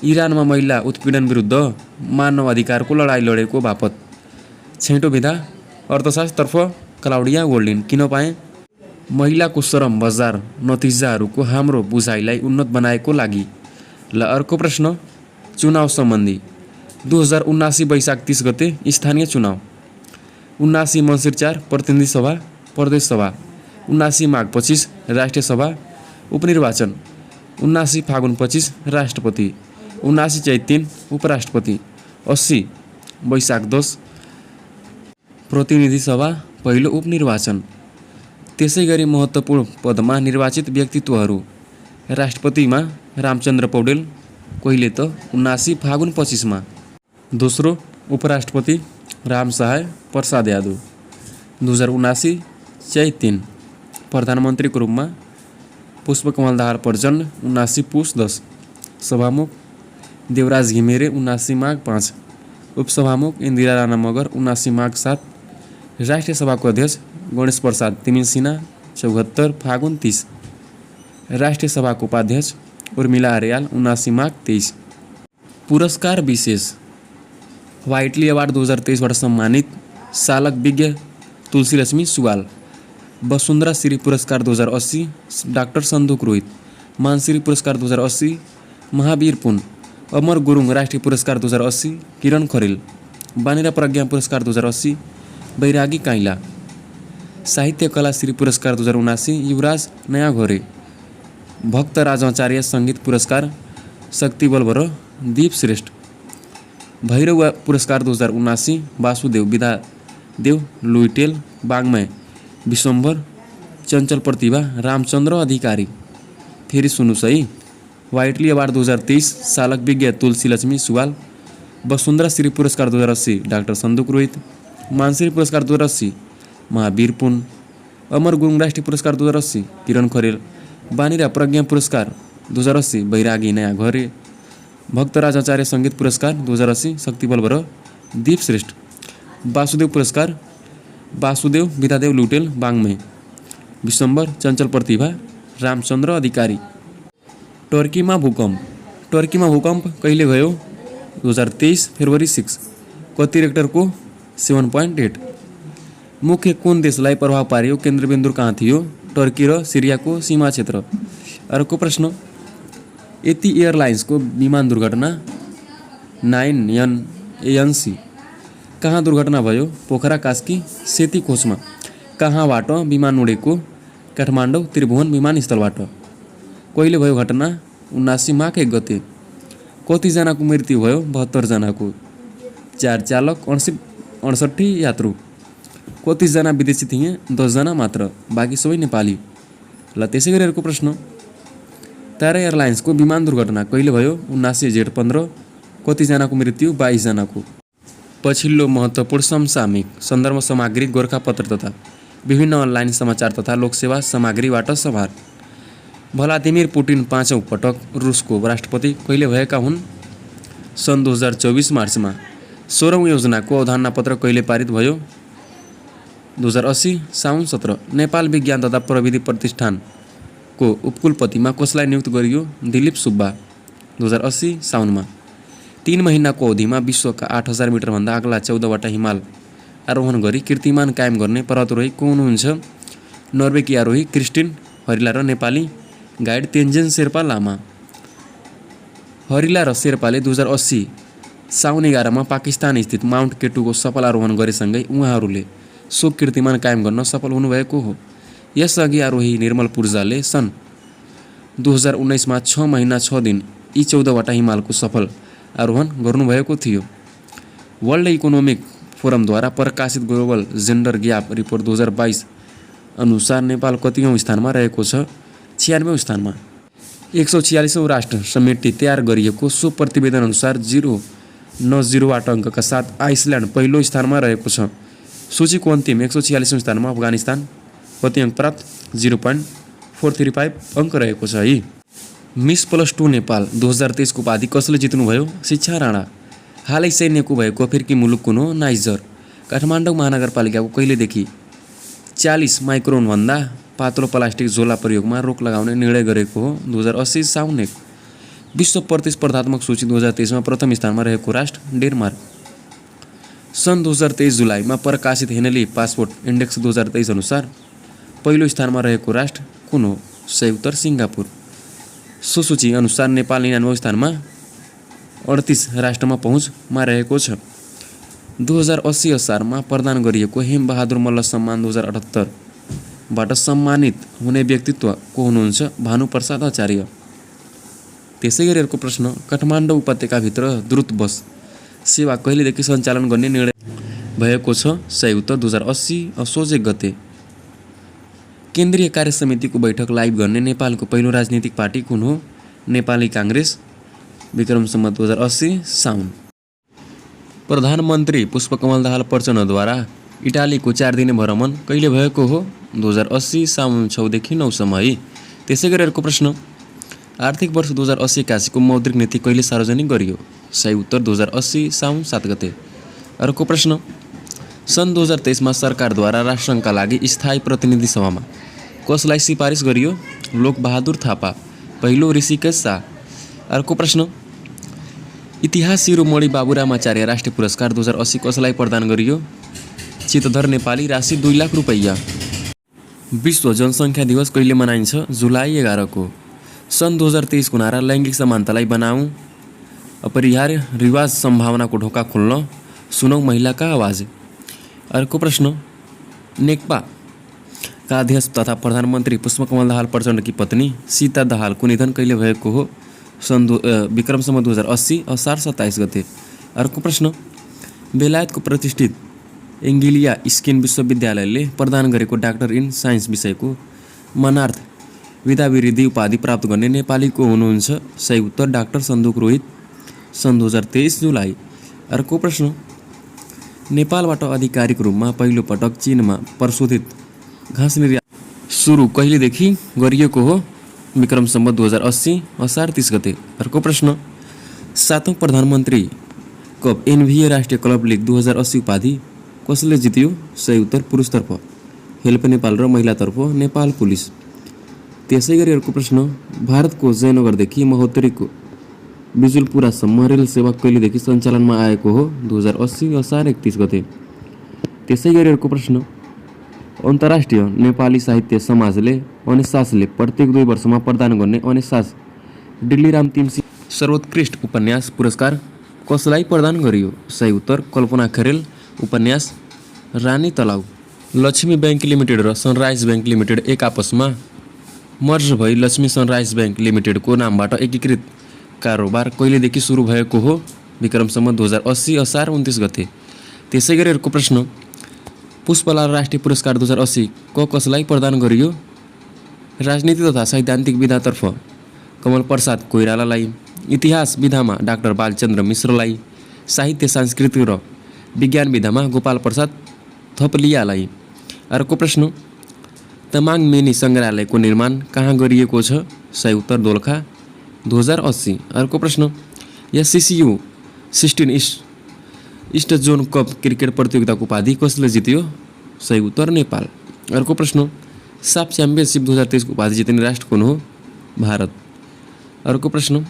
इरानमा महिला उत्पीडन विरुद्ध मानव अधिकारको लडाईँ लडेको बापत। छैटौँ विधा अर्थशास्त्रतर्फ क्लाउडिया गोल्डिन। किन पाए? महिलाको श्रम बजार नतिजाहरूको हाम्रो बुझाइलाई उन्नत बनाएको लागि। ल अर्को प्रश्न, चुनाव सम्बन्धी। 2079 वैशाख 30 गते स्थानीय चुनाव। 79 मङ्सिर 4 प्रतिनिधि सभा प्रदेश सभा, 79 माघ 25 राष्ट्रिय सभा उपनिर्वाचन, 79 फागुन 25 राष्ट्रपति, 79 चैत 3 उपराष्ट्रपति, 80 वैशाख 10 प्रतिनिधि सभा पहिलो उपनिर्वाचन। त्यसै गरी महत्त्वपूर्ण पदमा निर्वाचित व्यक्तित्वहरू राष्ट्रपतिमा रामचन्द्र पौडेल कहिले त 79 फागुन 25 मा, दोस्रो उपराष्ट्रपति रामसहाय प्रसाद यादव 2079 चैत 3, प्रधानमन्त्रीको रूपमा पुष्पकमल दाहाल प्रचण्ड 79 पुस 10, सभामुख देवराज घिमिरे 79 माघ 5, उपसभामुख इन्दिरा राणा मगर 79 माघ 7, राष्ट्रिय सभाको अध्यक्ष गणेश प्रसाद तिमिल सिन्हा 74 फागुन 30, राष्ट्रिय सभाको उपाध्यक्ष उर्मिला अर्याल 79 माघ 23। पुरस्कार विशेष व्हाइटली अवार्ड 2023बाट सम्मानित सालक विज्ञ तुलसीलक्ष्मी सुवाल, वसुन्धरा श्री पुरस्कार 2080 डाक्टर सन्दुक रोहित, मानश्री पुरस्कार 2080 महावीर पुन, अमर गुरुङ राष्ट्रिय पुरस्कार 2080 किरण खरेल, बानेरा प्रज्ञा पुरस्कार 2080 बैरागी काइला, साहित्य कला श्री पुरस्कार 2079 युवराज नयाँ घोरे, भक्त राजाचार्य सङ्गीत पुरस्कार शक्तिबल बर दीप श्रेष्ठ, भैरव पुरस्कार 2079 वासुदेव विद्यादेव लुइटेल बागमय विश्वम्भर चञ्चल प्रतिभा रामचन्द्र अधिकारी। फेरि सुन्नुहोस् है, व्हाइटली अवार्ड 2023 सालक विज्ञ तुलसीलक्ष्मी सुवाल, वसुन्धरा श्री पुरस्कार 2080 डाक्टर सन्दुक रोहित, मानश्री पुरस्कार 2080 महावीर पुन, अमर गुरुङ राष्ट्रिय पुरस्कार 2080 किरण खरेल, बानेरा प्रज्ञा पुरस्कार 2080 बैरागी नयाँ घरे, भक्त राजाचार्य सङ्गीत पुरस्कार 2080 शक्तिबल बर दीप श्रेष्ठ, वासुदेव पुरस्कार वासुदेव विद्यादेव लुटेल बाङ्मय विश्वम्भर चञ्चल प्रतिभा रामचन्द्र अधिकारी। टर्कीमा भूकम्प कहिले भयो? 2023 फेब्रुअरी 6, कति रेक्टरको? 7.8। मुख्य कुन देशलाई प्रभाव पार्यो? केन्द्रबिन्दु कहाँ थियो? टर्की र सिरियाको सीमा क्षेत्र। अर्को प्रश्न, यति एयरलाइन्सको विमान दुर्घटना 9ANC कहाँ दुर्घटना भयो? पोखरा कास्की सेती खोजमा। कहाँबाट विमान उडेको? काठमाडौँ त्रिभुवन विमानस्थलबाट। कहिले भयो घटना? 79 माघ 1 गते। कतिजनाको मृत्यु भयो? 72 जनाको। 4 चालक 68 यात्रु। कतिजना विदेशी थिए? 10 जना मात्र, बाँकी सबै नेपाली। ल त्यसै गरी अर्को प्रश्न, तारा एयरलाइन्सको विमान दुर्घटना कहिले भयो? 79 जेठ 15। कतिजनाको मृत्यु? 22 जनाको। पछिल्लो महत्त्वपूर्ण समसामयिक सन्दर्भ सामग्री गोरखापत्र तथा विभिन्न अनलाइन समाचार तथा लोकसेवा सामग्रीबाट सभार। भ्लादिमिर पुटिन 5औं पटक रुसको राष्ट्रपति कहिले भएका हुन्? सन् 2024 मार्चमा। 16औं योजनाको अवधारणा पत्र कहिले पारित भयो? 2080 साउन 17। नेपाल विज्ञान तथा प्रविधि प्रतिष्ठानको उपकुलपतिमा कसलाई नियुक्त गरियो? दिलीप सुब्बा 2080 साउनमा। 3 महिनाको अवधिमा विश्वका 8000 मिटरभन्दा अग्ला 14वटा हिमाल आरोहण गरी कीर्तिमान कायम गर्ने पर्वतारोही को हुनुहुन्छ? नर्वेकी आरोही क्रिस्टिन हरिला र नेपाली गाइड तेन्जिन शेर्पा लामा। हरिला र शेर्पाले 2080 साउन 11मा पाकिस्तान स्थित माउन्ट केटुको सफल आरोहण गरेसँगै उहाँहरूले सो कीर्तिमान कायम गर्न सफल हुनुभएको हो। यसअघि आरोही निर्मल पूर्जाले सन् 2019मा 6 महिना 6 दिन यी 14वटा हिमालको सफल आरोहण गर्नुभएको थियो। वर्ल्ड इकोनोमिक फोरमद्वारा प्रकाशित ग्लोबल जेन्डर ग्याप रिपोर्ट 2022 अनुसार नेपाल कतिऔं स्थानमा रहेको छ? 96औं स्थानमा। 146औं राष्ट्र समिति तयार गरिएको सो प्रतिवेदन अनुसार 0.08 अङ्कका साथ आइसल्यान्ड पहिलो स्थानमा रहेको छ। सूचीको अन्तिम 146औं स्थानमा अफगानिस्तान कति अङ्क प्राप्त? 0.435 अङ्क रहेको छ है। मिस +2 नेपाल 2023 को उपाधि कसले जित्नुभयो? शिक्षा राणा। हालै सैन्यको भएको अफ्रिकी मुलुक कुन हो? नाइजर। काठमाडौँ महानगरपालिकाको कहिलेदेखि 40 माइक्रोनभन्दा पातलो प्लास्टिक झोला प्रयोगमा रोक लगाउने निर्णय गरेको हो? 2080 साउन 1। विश्व प्रतिस्पर्धात्मक सूची 2023मा प्रथम स्थानमा रहेको राष्ट्र डेनमार्क। सन् 2023 जुलाईमा प्रकाशित हेनली पासपोर्ट इन्डेक्स 2023 अनुसार पहिलो स्थानमा रहेको राष्ट्र कुन हो? सही उत्तर सिङ्गापुर। सो सूची अनुसार नेपाल 99औं स्थानमा 38 राष्ट्रमा पहुँचमा रहेको छ। 2080 असारमा प्रदान गरिएको हेमबहादुर मल्ल सम्मान 2078बाट सम्मानित हुने व्यक्तित्व को हुनुहुन्छ? भानुप्रसाद आचार्य। त्यसै गरी अर्को प्रश्न, काठमाडौँ उपत्यकाभित्र द्रुत बस सेवा कहिलेदेखि सञ्चालन गर्ने निर्णय भएको छ? सही उत्तर 2080 असोज 1 गते। केन्द्रीय कार्य समितिको बैठक लाइभ गर्ने नेपालको पहिलो राजनीतिक पार्टी कुन हो? नेपाली काङ्ग्रेस। विक्रम सम्वत 2080 साउन। प्रधानमन्त्री पुष्पकमल दाहाल प्रचण्डद्वारा इटालीको 4 दिने भ्रमण कहिले भएको हो? 2080 साउन 6 देखि 9 सम्म है। त्यसै गरी अर्को प्रश्न, आर्थिक वर्ष 2080-81 को मौद्रिक नीति कहिले सार्वजनिक गरियो? सही उत्तर 2080 साउन 7 गते। अर्को प्रश्न, सन् 2023 सरकारद्वारा राष्ट्रसङ्घका लागि स्थायी प्रतिनिधि सभामा कसलाई सिफारिस गरियो? लोकबहादुर थापा। पहिलो ऋषिकेश शाह। अर्को प्रश्न, इतिहास शिरोमणि बाबुरामाचार्य राष्ट्रिय पुरस्कार 2080 कसलाई प्रदान गरियो? चितधर नेपाली। राशि 2 लाख रुपैयाँ। विश्व जनसङ्ख्या दिवस कहिले मनाइन्छ? जुलाई 11 को। सन् 2023 को नारा लैङ्गिक समानतालाई बनाऊँ अपरिहार्य रिवाज सम्भावनाको ढोका खोल्न सुनौ महिलाका आवाज। अर्को प्रश्न, नेकपाका अध्यक्ष तथा प्रधानमन्त्री पुष्पकमल दाहाल प्रचण्डकी पत्नी सीता दाहालको निधन कहिले भएको हो? विक्रम सम्वत 2080 असार 27 गते। अर्को प्रश्न, बेलायतको प्रतिष्ठित एङ्गिलिया स्किन विश्वविद्यालयले प्रदान गरेको डाक्टर इन साइन्स विषयको मानार्थ विधाविरिधि उपाधि प्राप्त गर्ने नेपाली को हुनुहुन्छ? सही उत्तर डाक्टर सन्दुक रोहित। सन् 2023 जुलाई। अर्को प्रश्न, नेपालबाट आधिकारिक रूपमा पहिलो पटक चीनमा प्रशोधित घाँस निर्यात सुरु कहिलेदेखि गरिएको हो? विक्रम सम्वत 2080 असार 30 गते। अर्को प्रश्न, 7औं प्रधानमन्त्री कप एनभिए राष्ट्रिय क्लब लिग 2080 उपाधि कसले जित्यो? सही उत्तर पुरुषतर्फ हेल्प नेपाल र महिलातर्फ नेपाल पुलिस। त्यसै गरी अर्को प्रश्न, भारतको जयनगरदेखि महोत्तरीको बिजुलपुरासम्म रेल सेवा कहिलेदेखि सञ्चालनमा आएको हो? 2080 असार 31 गते। त्यसै गरी अर्को प्रश्न, अन्तर्राष्ट्रिय नेपाली साहित्य समाजले अनेसासले प्रत्येक 2 वर्षमा प्रदान गर्ने अनेसास डिल्लीराम तिमसी सर्वोत्कृष्ट उपन्यास पुरस्कार कसलाई प्रदान गरियो? सही उत्तर कल्पना खरेल। उपन्यास रानी तलाउ। लक्ष्मी बैंक लिमिटेड र सनराइज बैंक लिमिटेड एक आपसमा मर्ज भई लक्ष्मी सनराइज बैंक लिमिटेडको नामबाट एकीकृत कारोबार कहिलेदेखि सुरु भएको हो? विक्रम सम्वत 2080 असार 29 गते। त्यसै गरी अर्को प्रश्न, पुष्पलाल राष्ट्रिय पुरस्कार 2080 कसलाई प्रदान गरियो? राजनीति तथा सैद्धान्तिक विधातर्फ कमल प्रसाद कोइरालालाई, इतिहास विधामा डाक्टर बालचन्द्र मिश्रलाई, साहित्य सांस्कृतिक र विज्ञान विधामा गोपाल प्रसाद थपलियालाई। अर्को प्रश्न, तमाङ मिनी सङ्ग्रहालयको निर्माण कहाँ गरिएको छ? सही उत्तर दोलखा 2080। अर्को प्रश्न, एससिसियु 16 इस्ट जोन कप क्रिकेट प्रतियोगिताको उपाधि कसले जित्यो? सही उत्तर नेपाल। अर्को प्रश्न, साफ च्याम्पियनसिप 2023 को उपाधि जित्ने राष्ट्र कुन हो? भारत। अर्को प्रश्न,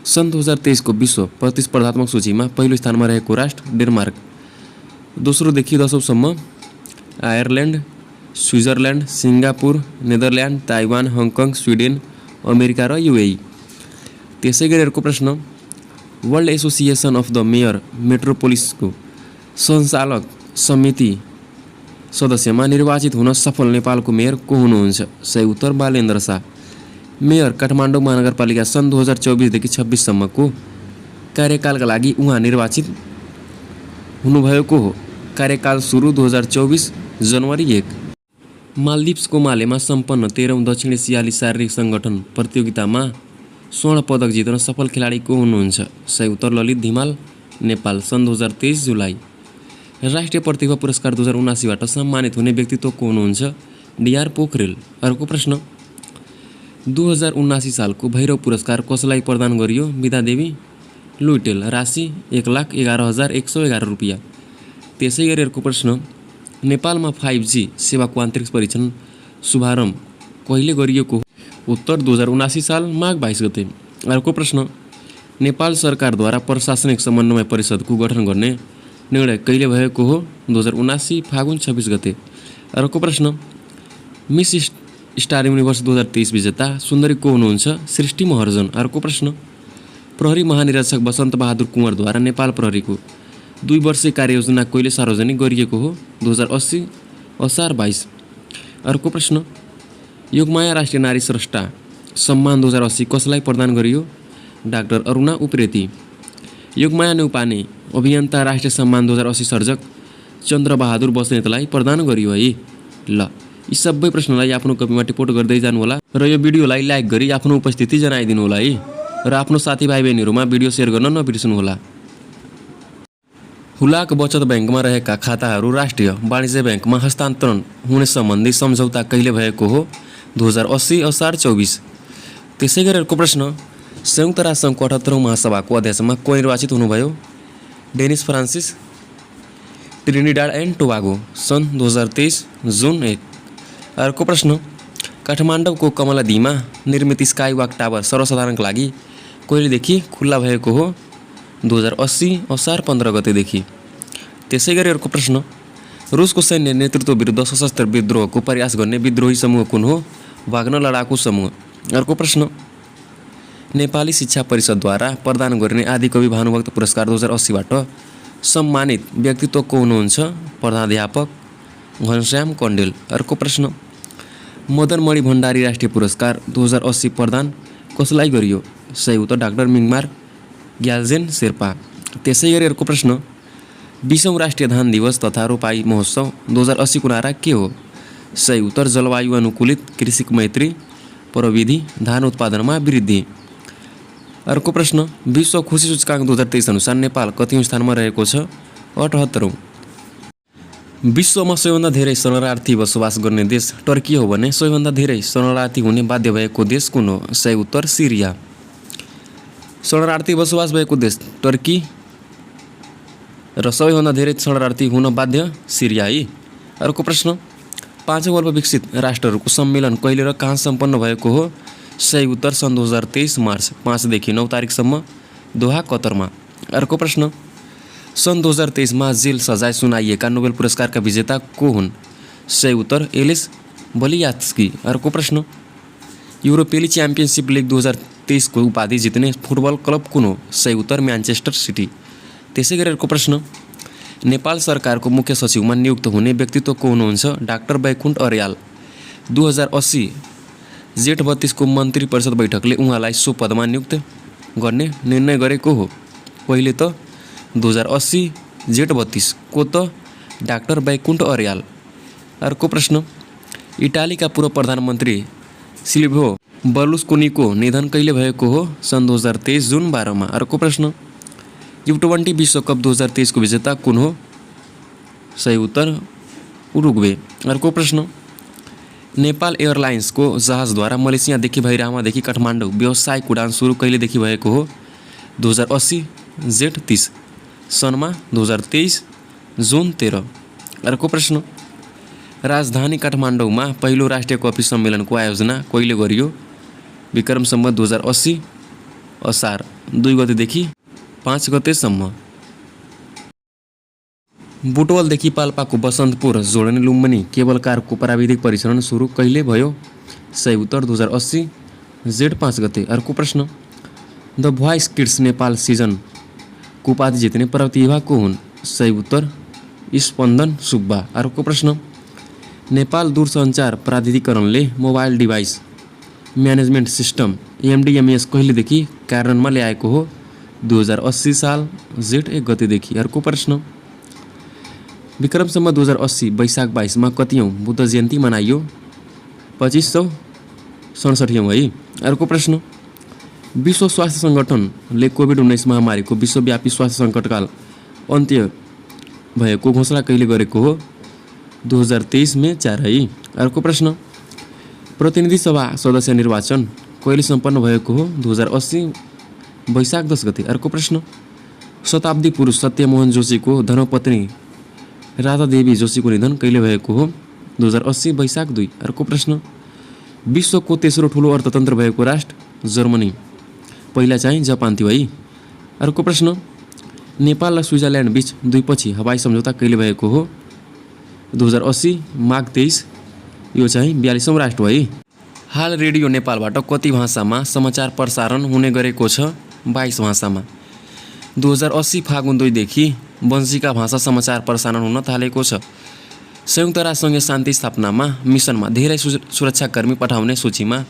सन् 2023 को विश्व प्रतिस्पर्धात्मक सूचीमा पहिलो स्थानमा रहेको राष्ट्र डेनमार्क। दोस्रोदेखि 10औँसम्म Ireland, Switzerland, Singapore, Netherland, Taiwan, Hong Kong, Sweden, America र युएई। त्यसै गरी अर्को प्रश्न, world association of the mayor मेट्रोपोलिसको सञ्चालक समिति सदस्यमा निर्वाचित हुन सफल नेपालको मेयर को हुनुहुन्छ? सही उत्तर बालेन्द्र शाह। मेयर काठमाडौँ महानगरपालिका सन् 2024 देखि 26 सम्मको कार्यकालका लागि उहाँ निर्वाचित हुनुभएको हो। कार्यकाल सुरु 2024 जनवरी 1। मालदिप्सको मालेमा सम्पन्न 13औं दक्षिण एसियाली शारीरिक सङ्गठन प्रतियोगितामा स्वर्ण पदक जित्न सफल खेलाडी को हुनुहुन्छ? सही उत्तर ललित धिमाल, नेपाल। सन् 2023 जुलाई। राष्ट्रिय प्रतिभा पुरस्कार 2079बाट सम्मानित हुने व्यक्तित्व को हुनुहुन्छ? डीआर पोखरेल। अर्को प्रश्न, 2079 सालको भैरव पुरस्कार कसलाई प्रदान गरियो? विद्यादेवी लुइटेल। राशि 1,11,111 रुपियाँ। त्यसै गरी अर्को प्रश्न, नेपालमा 5G सेवाको अन्तरिक्ष परीक्षण शुभारम्भ कहिले गरिएको हो? उत्तर 2079 साल माघ 22 गते। अर्को प्रश्न, नेपाल सरकारद्वारा प्रशासनिक समन्वय परिषदको गठन गर्ने निर्णय कहिले भएको हो? 2079 फागुन 26 गते। अर्को प्रश्न, मिस स्टार युनिभर्स 2023 विजेता सुन्दरी को हुनुहुन्छ? सृष्टि महर्जन। अर्को प्रश्न, प्रहरी महानिरीक्षक वसन्त बहादुर कुँवरद्वारा नेपाल प्रहरीको 2 वर्षीय कार्ययोजना कहिले सार्वजनिक गरिएको हो? 2080 असार 22। अर्को प्रश्न, योगमाया राष्ट्रिय नारी स्रष्टा सम्मान 2080 कसलाई प्रदान गरियो? डाक्टर अरुणा उप्रेती। योगमाया न्यौपाने अभियन्ता राष्ट्रिय सम्मान 2080 सर्जक चन्द्रबहादुर बस्नेतलाई प्रदान गरियो है। ल, यी सबै प्रश्नलाई आफ्नो कपीमा टिपोट गर्दै जानुहोला र यो भिडियोलाई लाइक गरी आफ्नो उपस्थिति जनाइदिनु होला है र आफ्नो साथीभाइ बहिनीहरूमा भिडियो सेयर गर्न नबिर्सनुहोला। हुलाक बचत ब्याङ्कमा रहेका खाताहरू राष्ट्रिय वाणिज्य ब्याङ्कमा हस्तान्तरण हुने सम्बन्धी सम्झौता कहिले भएको हो? 2080 असार 24। त्यसै गरी अर्को प्रश्न, संयुक्त राष्ट्रसङ्घको 78औं महासभाको अध्यक्षमा को निर्वाचित हुनुभयो? Dennis Francis. Trinidad and Tobago सन् 2023 जुन 1। अर्को प्रश्न, काठमाडौँको कमलादीमा निर्मित स्काई वाक टावर सर्वसाधारणका लागि कहिलेदेखि खुल्ला भएको हो? 2080 असार 15 गतेदेखि। त्यसै गरी अर्को प्रश्न, रुसको सैन्य नेतृत्व विरुद्ध सशस्त्र विद्रोहको प्रयास गर्ने विद्रोही समूह कुन हो? वाग्नर लडाकु समूह। अर्को प्रश्न, नेपाली शिक्षा परिषदद्वारा प्रदान गरिने आदिकवि भानुभक्त पुरस्कार 2080बाट सम्मानित व्यक्तित्व को हुनुहुन्छ? प्रधानाध्यापक घनश्याम कण्डेल। अर्को प्रश्न, मदनमणि भण्डारी राष्ट्रिय पुरस्कार 2080 प्रदान कसलाई गरियो? सही उत्तर डाक्टर मिङमार ग्याल्जेन शेर्पा। त्यसै गरी अर्को प्रश्न, 20औं राष्ट्रिय धान दिवस तथा रोपाई महोत्सव 2080 को नारा के हो? सही उत्तर जलवायु अनुकूलित कृषिक मैत्री प्रविधि धान उत्पादनमा वृद्धि। अर्को प्रश्न, विश्व खुसी सूचकाङ्क 2023 अनुसार नेपाल कतिौं स्थानमा रहेको छ? 78औं। विश्वमा सबैभन्दा धेरै शरणार्थी बसोबास गर्ने देश टर्की हो भने सबैभन्दा धेरै शरणार्थी हुने बाध्य भएको देश कुन हो? सही उत्तर सिरिया। शरणार्थी बसोबास भएको देश टर्की र सबैभन्दा धेरै शरणार्थी हुन बाध्य सिरिया है। अर्को प्रश्न, 5औं अल्पविकसित राष्ट्रहरूको सम्मेलन कहिले र कहाँ सम्पन्न भएको हो? सही उत्तर सन् 2023 मार्च 5 देखि 9 तारिकसम्म दोहा कतरमा। अर्को प्रश्न, सन् 2023 मा जेल सजाय सुनाइएका नोबेल पुरस्कारका विजेता को हुन्? सही उत्तर एलिस बलियात्स्की। अर्को प्रश्न, युरोपेली च्याम्पियनसिप लिग 2023 को उपाधि जित्ने फुटबल क्लब कुन हो? सही उत्तर म्यान्चेस्टर सिटी। त्यसै गरी अर्को प्रश्न, नेपाल सरकारको मुख्य सचिवमा नियुक्त हुने व्यक्तित्व को हुनुहुन्छ? डाक्टर बैकुण्ठ अर्याल। 2080 जेठ 32 को मन्त्री परिषद बैठकले उहाँलाई सो पदमा नियुक्त गर्ने निर्णय गरेको हो? पहिले त 2080 जेठ 32 को त डाक्टर बैकुण्ठ अर्याल। अर्को प्रश्न, इटालीका पूर्व प्रधानमन्त्री सिल्भियो बर्लुस्कोनीको निधन कहिले भएको हो? सन् 2023 जुन 12 मा। अर्को प्रश्न, U20 विश्वकप 2023 को विजेता कुन हो? सही उत्तर उरुग्वे। अर्को प्रश्न, नेपाल एयरलाइन्सको जहाजद्वारा मलेसियादेखि भैरहवादेखि काठमाडौँ व्यावसायिक उडान सुरु कहिलेदेखि भएको हो? 2080 जेठ 30 सनमा 2023 जुन 13। अर्को प्रश्न, राजधानी काठमाडौँमा पहिलो राष्ट्रिय कफी सम्मेलनको आयोजना कहिले गरियो? विक्रम सम्वत 2080 असार 2 गतेदेखि 5 गतेसम्म। बुटवलदेखि पाल्पाको बसन्तपुर जोड्ने लुम्बिनी केबल कारको प्राविधिक परीक्षण सुरु कहिले भयो? सही उत्तर 2080 जेठ 5 गते। अर्को प्रश्न, द भोइस किड्स नेपाल सिजनको उपाधि जित्ने प्रतिभा को हुन्? सही उत्तर स्पन्दन सुब्बा। अर्को प्रश्न, नेपाल दूरसञ्चार प्राधिकरणले mobile device management system MDMS कहिलेदेखि कार्यान्वयनमा ल्याएको हो? 2080 साल जेठ 1 गतेदेखि। अर्को प्रश्न, विक्रम सम्वत 2080 वैशाख 22 मा कतिऔं बुद्ध जयन्ती मनाइयो? 2567 है। अर्को प्रश्न, विश्व स्वास्थ्य सङ्गठनले कोभिड-19 महामारीको विश्वव्यापी स्वास्थ्य सङ्कटकाल अन्त्य भएको घोषणा कहिले गरेको हो? 2023 मे 4 है। अर्को प्रश्न, प्रतिनिधि सभा सदस्य निर्वाचन कहिले सम्पन्न भएको हो? 2080 वैशाख 10 गते। अर्को प्रश्न, शताब्दी पुरुष सत्यमोहन जोशीको धर्मपत्नी राधा देवी जोशीको निधन कहिले भएको हो? 2080 वैशाख 2। अर्को प्रश्न, विश्वको तेस्रो ठुलो अर्थतन्त्र भएको राष्ट्र जर्मनी, पहिला चाहिँ जापान थियो है। अर्को प्रश्न, नेपाल र स्विजरल्यान्ड बीच द्विपक्षीय हवाई सम्झौता कहिले भएको हो? 2080 माघ 23। यो चाहिँ 42औं राष्ट्र हो है। हाल रेडियो नेपालबाट कति भाषामा समाचार प्रसारण हुने गरेको छ? 22 भाषामा। 2080 फागुन 2 देखि वंशिका भाषा समाचार प्रसारण हुन थालेको छ। संयुक्त राष्ट्रसङ्घीय शान्ति स्थापनामा मिसनमा धेरै सुरक्षाकर्मी पठाउने सूचीमा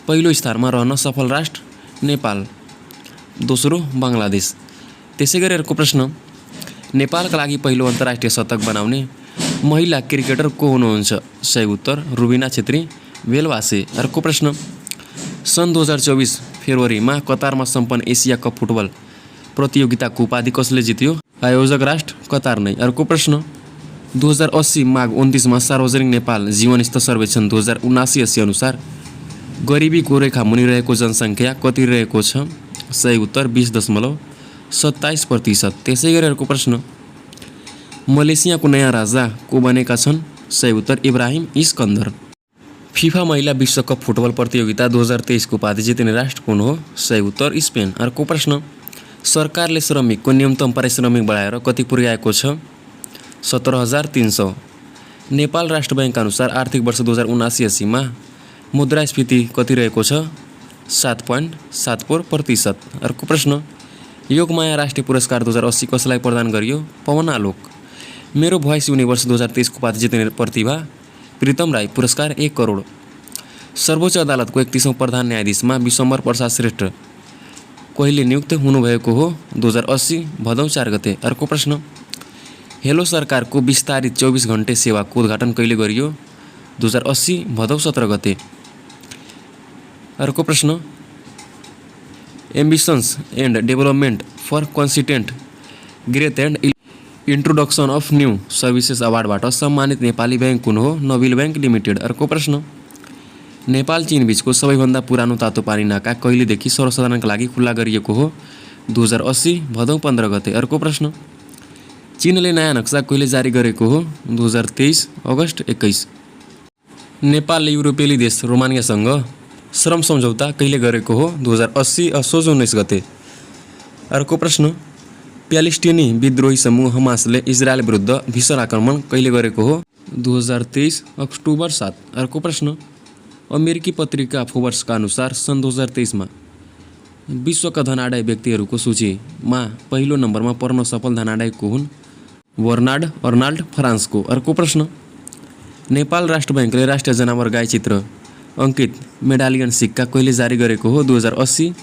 पहिलो स्थानमा रहन सफल राष्ट्र नेपाल, दोस्रो बङ्गलादेश। त्यसै गरी अर्को प्रश्न, नेपालका लागि पहिलो अन्तर्राष्ट्रिय शतक बनाउने महिला क्रिकेटर को हुनुहुन्छ? सही उत्तर रुबिना छेत्री बेलवासे। अर्को प्रश्न, सन् 2024 फेब्रुअरीमा कतारमा सम्पन्न एसिया कप फुटबल प्रतियोगिताको उपाधि कसले जित्यो? आयोजक राष्ट्र कतार नै। अर्को प्रश्न, 2080 माघ 29 सार्वजनिक नेपाल जीवन स्तर सर्वेक्षण 2079-80 अनुसार गरिबीको रेखा मुनि रहेको जनसङ्ख्या कति रहेको छ? सही उत्तर 20.27%। त्यसै गरी अर्को प्रश्न, मलेसियाको नयाँ राजा को बनेका छन्? सही उत्तर इब्राहिम इस्कन्दर। फिफा महिला विश्वकप फुटबल प्रतियोगिता 2023 को उपाधि जित्ने राष्ट्र कुन हो? सही उत्तर स्पेन। अर्को प्रश्न, सरकारले श्रमिकको न्यूनतम पारिश्रमिक बढाएर कति पुर्याएको छ? 17,300। नेपाल राष्ट्र बैङ्क अनुसार आर्थिक वर्ष 2079-80 मुद्रास्फीति कति रहेको छ? 7.74%। अर्को प्रश्न, योगमाया राष्ट्रिय पुरस्कार 2080 कसलाई प्रदान गरियो? पवन आलोक। मेरो भोइस युनिभर्स 2023 को उपाधि जित्ने प्रतिभा प्रीतम राई, पुरस्कार 1 करोड। सर्वोच्च अदालतको 31औं प्रधान न्यायाधीशमा विश्वम्भर प्रसाद श्रेष्ठ कहिले नियुक्त हुनुभएको हो? 2080 भदौ 4 गते। अर्को प्रश्न, हेलो सरकारको विस्तारित 24 घण्टे सेवाको उद्घाटन कहिले गरियो? 2080 भदौ 17 गते। अर्को प्रश्न, ambitions and development for consistent growth and introduction of new services अवार्डबाट सम्मानित नेपाली ब्याङ्क कुन हो? Nabil bank limited. अर्को प्रश्न, नेपाल चीन बीचको सबैभन्दा पुरानो तातो पानी नाका कहिलेदेखि सर्वसाधारणका लागि खुल्ला गरिएको हो? 2080 भदौ 15 गते। अर्को प्रश्न, चीनले नयाँ नक्सा कहिले जारी गरेको हो? 2023 अगस्त 21। नेपालले युरोपेली देश रोमानियासँग श्रम सम्झौता कहिले गरेको हो? 2080 असोज 19 गते। अर्को प्रश्न, प्यालेस्टिनी विद्रोही समूह हमासले इजरायल विरुद्ध भीषण आक्रमण कहिले गरेको हो? 2023 अक्टोबर 7। अर्को प्रश्न, अमेरिकी पत्रिका फोर्ब्सका अनुसार सन् 2023 विश्वका धनाढ्य व्यक्तिहरूको सूचीमा पहिलो नम्बरमा पर्न सफल धनाढ्य को हुन्? बर्नार्ड अर्नाल्ड फ्रान्सको। अर्को प्रश्न, नेपाल राष्ट्र बैङ्कले राष्ट्रिय जनावर गाई चित्र अङ्कित मेडालियन सिक्का कहिले जारी गरेको हो? 2080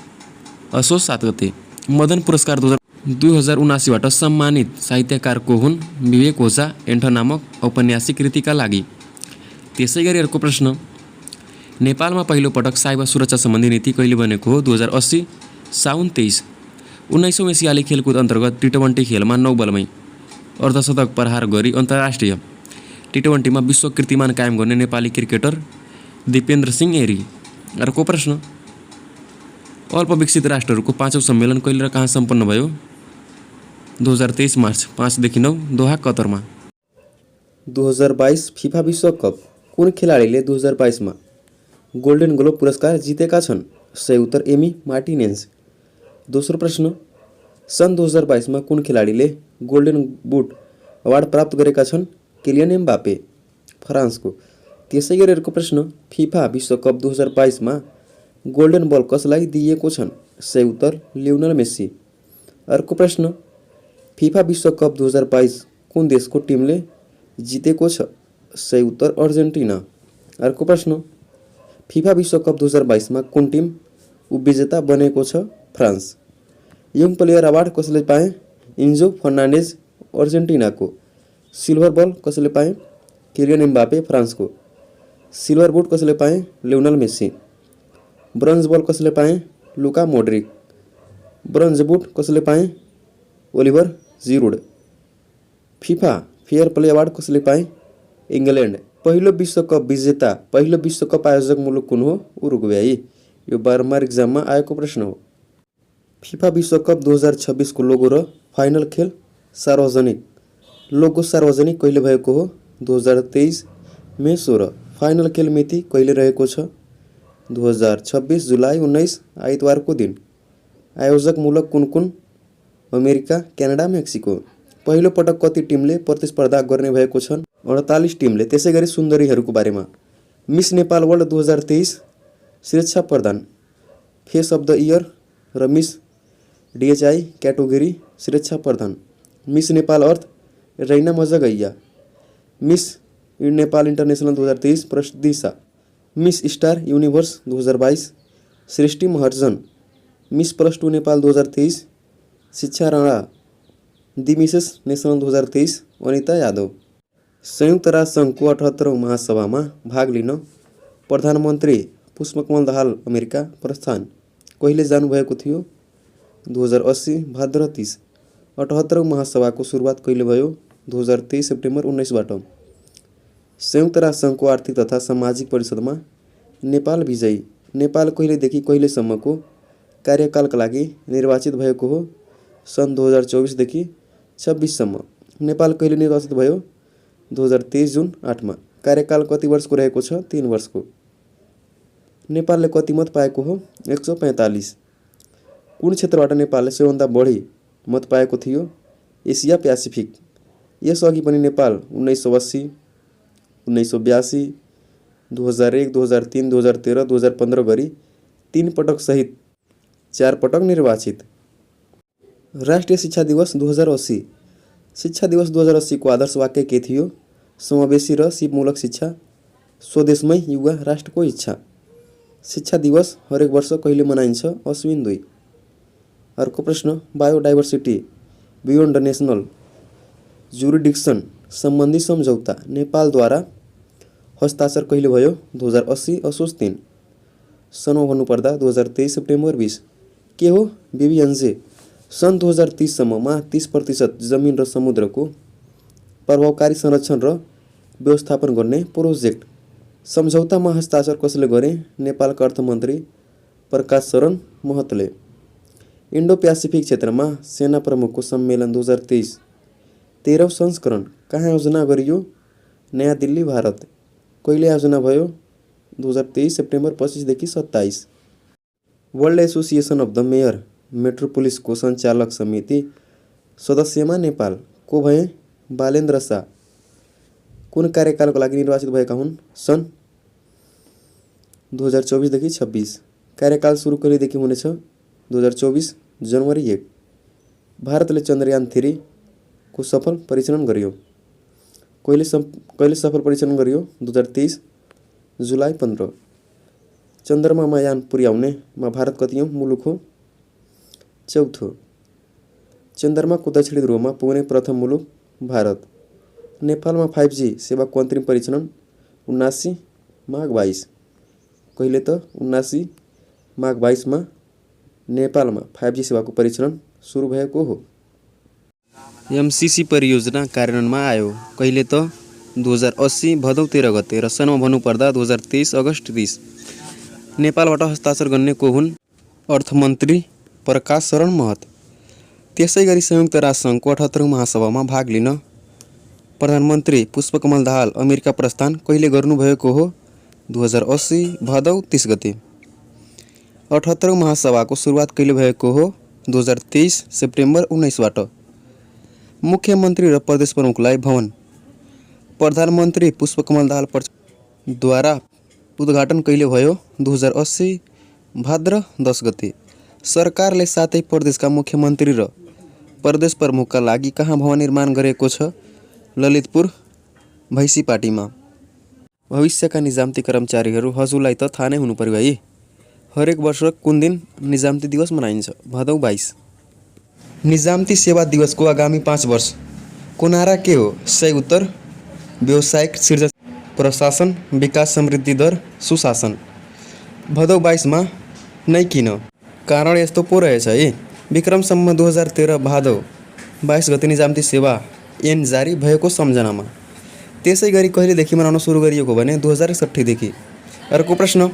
असोज 7 गते। मदन पुरस्कार 2079बाट सम्मानित साहित्यकार को हुन्? विवेक ओझा एन्ठ नामक औपन्यासिक कृतिका लागि। त्यसै गरी अर्को प्रश्न, नेपालमा पहिलो पटक साइबर सुरक्षा सम्बन्धी नीति कहिले बनेको हो? 2080 साउन 23। 19औं एसियाली खेलकुद अन्तर्गत टी20 खेलमा 9 बलमै अर्धशतक प्रहार गरी अन्तर्राष्ट्रिय टी20मा विश्व कीर्तिमान कायम गर्ने नेपाली क्रिकेटर दिपेन्द्र सिंह एरी। अर्को प्रश्न, अल्पविकसित राष्ट्रहरूको 5औं सम्मेलन कहिले र कहाँ सम्पन्न भयो? 2023 मार्च 5देखि 9 दोहा कतरमा। 2022 फिफा विश्वकप कुन खेलाडीले 2022 गोल्डन ग्लोब पुरस्कार जितेका छन्? सही उत्तर एमी मार्टिनेज। दोस्रो प्रश्न, सन् 2022 कुन खेलाडीले गोल्डन बुट अवार्ड प्राप्त गरेका छन्? किलियन एम्बापे, फ्रान्सको। त्यसै गरी अर्को प्रश्न, फिफा विश्वकप 2022 गोल्डन बल कसलाई दिइएको छन्? सही उत्तर लियोनल मेस्सी। अर्को प्रश्न, फिफा विश्वकप 2022 कुन देशको टिमले जितेको छ? सही उत्तर अर्जेन्टिना। अर्को प्रश्न, फिफा विश्वकप 2022 कुन टिम उपविजेता बनेको छ? फ्रान्स। यङ प्लेयर अवार्ड कसले पाए? इन्जो फर्नान्डेज, अर्जेन्टिनाको। सिल्भर बल कसले पाए? किलियन एम्बापे, फ्रान्सको। सिल्भर बुट कसले पाए? Lionel Messi. ब्रोन्ज बल कसले पाए? Luka Modric. ब्रोन्ज बुट कसले पाए? Olivier Giroud. FIFA fair play award कसले पाए? इङ्ग्ल्यान्ड। पहिलो विश्वकप विजेता, पहिलो विश्वकप आयोजक मुलुक कुन हो? उरुग्वे। यो बारम्बार इक्जाममा आएको प्रश्न हो। फिफा विश्वकप 2026 को लोगो र फाइनल खेल सार्वजनिक। लोगो सार्वजनिक कहिले भएको हो? 2023 मे 16। फाइनल खेल मिति कहिले रहेको छ? 2026 जुलाई 19 आइतबारको दिन। आयोजक मुलुक कुन कुन? America, Canada, Mexico. पहिलो पटक कति टिमले प्रतिस्पर्धा गर्ने भएको छन्? 48 टिमले। त्यसै गरी सुन्दरीहरूको बारेमा, miss Nepal world 2023 Shiksha Pradhan, face of the year र Miss DHI category Shiksha Pradhan. Miss Nepal earth Raina Majgaiya. Miss Nepal international 2023 प्रसिद्धिसा। Miss Star Universe 2022 Srishti Maharjan. Miss +2 Nepal 2023 Shiksha Rana. The Mrs national 2023 Anita Yadav. संयुक्त राष्ट्र सङ्घको 78औं महासभामा भाग लिन प्रधानमन्त्री पुष्पकमल दाहाल अमेरिका प्रस्थान कहिले जानुभएको थियो? 2080 भाद्र 30। 78औं महासभाको सुरुवात कहिले भयो? 2023 सेप्टेम्बर 19बाट। संयुक्त राष्ट्र सङ्घको आर्थिक तथा सामाजिक परिषदमा नेपाल विजयी। नेपाल कहिलेदेखि कहिलेसम्मको कार्यकालका लागि निर्वाचित भएको हो? सन् 2024 देखि 26सम्म। नेपाल कहिले निर्वाचित भयो? 2023 जुन 8मा। कार्यकाल कति वर्षको रहेको छ? 3 वर्षको। नेपालले कति मत पाएको हो? 145। कुन क्षेत्रबाट नेपालले सबैभन्दा बढी मत पाएको थियो? Asia Pacific. यसअघि पनि नेपाल 1980, 1982, 2001, 2003, 2013, 2015 गरी 3 पटक सहित 4 पटक निर्वाचित। राष्ट्रिय शिक्षा दिवस 2080। शिक्षा दिवस 2080 को आदर्श वाक्य के थियो? समावेशी र सिपमूलक शिक्षा, स्वदेशमै युवा राष्ट्रको इच्छा। शिक्षा दिवस हरेक वर्ष कहिले मनाइन्छ? अश्विन 2। अर्को प्रश्न, बायोडाइभर्सिटी बियोन्ड नेसनल जुरिडिक्सन सम्बन्धी सम्झौता नेपालद्वारा हस्ताक्षर कहिले भयो? 2080 असोज 3। सनमा भन्नुपर्दा 2023 सेप्टेम्बर 20। के हो BBNJ? सन् 2030 सम्ममा 30% जमिन र समुद्रको प्रभावकारी संरक्षण र व्यवस्थापन गर्ने प्रोजेक्ट। सम्झौतामा हस्ताक्षर कसले गरे? नेपालका अर्थमन्त्री प्रकाश शरण महतले। इन्डो प्यासिफिक क्षेत्रमा सेना प्रमुखको सम्मेलन 2023 13औं संस्करण कहाँ आयोजना गरियो? नयाँ दिल्ली, भारत। कहिले आयोजना भयो? 2023 सेप्टेम्बर 25 देखि 27। World association of the mayor मेट्रोपोलिसको सञ्चालक समिति सदस्यमा नेपाल को भए? बालेन्द्र शाह। कुन कार्यकालको लागि निर्वाचित भएका हुन्? सन् 2024 देखि 26। कार्यकाल सुरु कहिलेदेखि हुनेछ? 2024 जनवरी 1। भारतले चन्द्रयान 3 को सफल परीक्षण गर्यो। कहिले सफल परीक्षण गर्यो? 2023 जुलाई 15। चन्द्रमामा यान पुर्याउनेमा भारत कतिऔं मुलुक हो? चौथो। चन्द्रमाको दक्षिणी ध्रुवमा पुग्ने प्रथम मुलुक भारत। नेपालमा 5G सेवाको अन्तिम परीक्षण 79 माघ 22। कहिले त? 79 माघ 22मा नेपालमा 5G सेवाको परीक्षण सुरु भएको हो। MCC परियोजना कार्यान्वयनमा आयो कहिले त? 2080 भदौ 13 गते र सनमा भन्नुपर्दा 2023 अगस्त 30। नेपालबाट हस्ताक्षर गर्ने को हुन्? अर्थमन्त्री प्रकाश शरण महत। त्यसैगरी संयुक्त राष्ट्र सङ्घको 78औं महासभामा भाग लिन प्रधानमन्त्री पुष्पकमल दाहाल अमेरिका प्रस्थान कहिले गर्नुभएको हो? 2080 भदौ 30 गते। 78औं महासभाको सुरुवात कहिले भएको हो? 2023 सेप्टेम्बर 19बाट। मुख्यमन्त्री र प्रदेश प्रमुखलाई भवन प्रधानमन्त्री पुष्पकमल दाहाल द्वारा उद्घाटन कहिले भयो? 2080 भाद्र 10 गते। सरकारले 7 प्रदेशका मुख्यमन्त्री र प्रदेश प्रमुखका लागि कहाँ भवन निर्माण गरेको छ? ललितपुर भैँसीपाटीमा। भविष्यका निजामती कर्मचारीहरू हजुरलाई त थाहा नै हुनु पर्यो है। हरेक वर्ष कुन दिन निजामती दिवस मनाइन्छ? भदौ 22। निजामती सेवा दिवसको आगामी 5 वर्ष को नारा के हो? सही उत्तर व्यावसायिक सृजन, प्रशासन, विकास, समृद्धि दर, सुशासन। भदौ 22मा नै किन? कारण यस्तो पो रहेछ है। विक्रम सम्वत 2013 भादौ 22 गते निजामती सेवा ऐन जारी भएको सम्झनामा। त्यसै गरी कहिलेदेखि मनाउन सुरु गरिएको भने 2061 देखि। अर्को प्रश्न,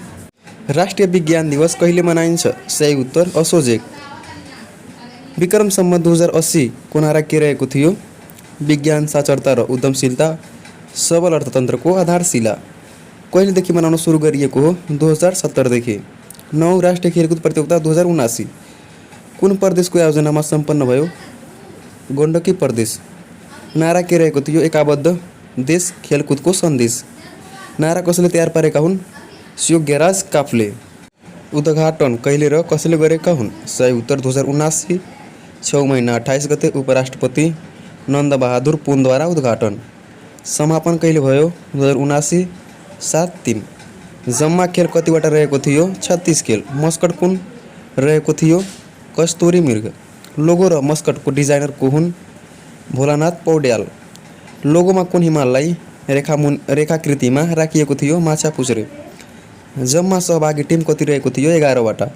राष्ट्रिय विज्ञान दिवस कहिले मनाइन्छ? सही उत्तर असोज 1। विक्रम सम्वत 2080 को नारा के रहेको थियो? विज्ञान, साक्षरता र उद्यमशीलता सबल अर्थतन्त्रको आधारशिला। कहिलेदेखि मनाउन सुरु गरिएको हो? 2070 देखि। 9 राष्ट्रिय खेलकुद प्रतियोगिता 2079 कुन प्रदेशको आयोजनामा सम्पन्न भयो? गण्डकी प्रदेश। नारा के रहेको थियो? एकाबद्ध देश खेलकुदको सन्देश। नारा कसले तयार पारेका हुन्? योग्यराज काफ्ले। उद्घाटन कहिले र कसले गरेका हुन्? सही उत्तर 2079 6 महिना 28 गते उपराष्ट्रपति नन्द बहादुर पुनद्वारा उद्घाटन। समापन कहिले भयो? 2079 7/3। जम्मा खेल कतिवटा रहेको थियो? 36 खेल। मस्कट कुन रहेको थियो? कस्तुरी मृग। लोगो र मस्कटको डिजाइनर को हुन्? भोलानाथ पौड्याल। लोगोमा कुन हिमाललाई रेखाकृतिमा राखिएको थियो? माछापुच्छ्रे। जम्मा सहभागी टिम कति रहेको थियो? 11वटा।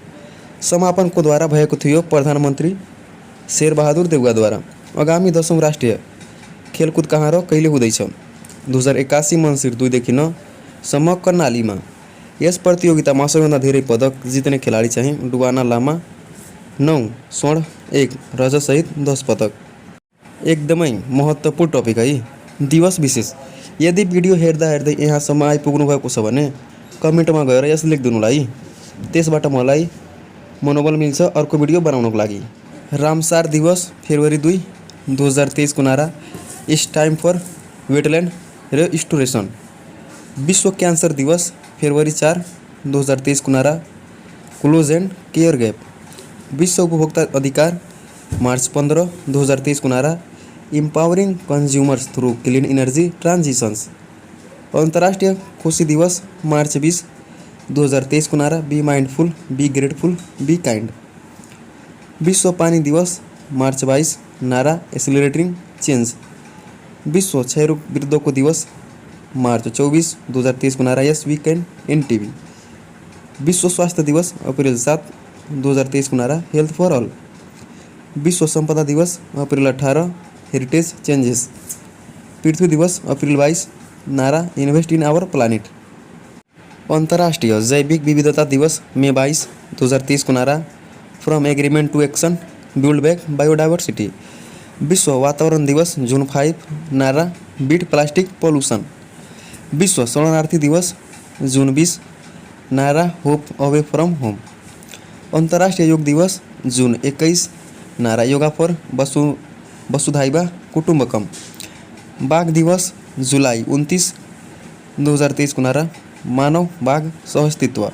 समापन कोद्वारा भएको थियो? प्रधानमन्त्री शेरबहादुर देउवाद्वारा। आगामी 10औं राष्ट्रिय खेलकुद कहाँ र कहिले हुँदैछ? 2081 मङ्सिर 2 देखि 9 सम्म कर्णालीमा। यस प्रतियोगितामा सबैभन्दा धेरै पदक जित्ने खेलाडी चाहिँ डुवाना लामा, 9 स्वर्ण, 1 रजतसहित 10 पदक। एकदमै महत्त्वपूर्ण टपिक है, दिवस विशेष। यदि भिडियो हेर्दा हेर्दै यहाँसम्म आइपुग्नु भएको छ भने कमेन्टमा गएर यस लेखिदिनु होला है। त्यसबाट मलाई मनोबल मिल्छ अर्को भिडियो बनाउनको लागि। रामसार दिवस फेब्रुअरी 2 2023 को नारा it's time for wetland restoration. विश्व क्यान्सर दिवस फेब्रुअरी 4 2023 को नारा क्लोज एन्ड केयर गैप। विश्व उपभोक्ता अधिकार मार्च 15 2023 को नारा empowering consumers through clean energy transitions. अन्तर्राष्ट्रिय खुसी दिवस मार्च 20 2023 को नारा be mindful, be grateful, be kind. विश्व पानी दिवस मार्च 22 नारा एक्सिलरेटिङ चेन्ज। विश्व क्षयरोग विरुद्धको दिवस मार्च 24 2023 को नारा यस वीकेन्ड इन टिभी। विश्व स्वास्थ्य दिवस अप्रिल 7 2023 को नारा हेल्थ फर अल। विश्व सम्पदा दिवस अप्रिल 18 हेरिटेज चेन्जेस। पृथ्वी दिवस अप्रिल 22 नारा इन्भेस्ट इन आवर प्लानेट। अन्तर्राष्ट्रिय जैविक विविधता दिवस मे 22 2023 को नारा from agreement to action build back biodiversity. विश्व वातावरण दिवस जुन 5 नारा बिट प्लास्टिक पोल्युसन। विश्व शरणार्थी दिवस जुन 20 नारा होप अवे फ्रम होम। अन्तर्राष्ट्रिय योग दिवस जुन 21 नारा योगा फर वसुधैव कुटुम्बकम। बाघ दिवस जुलाई 29 2023 को नारा मानव बाघ सहअस्तित्व।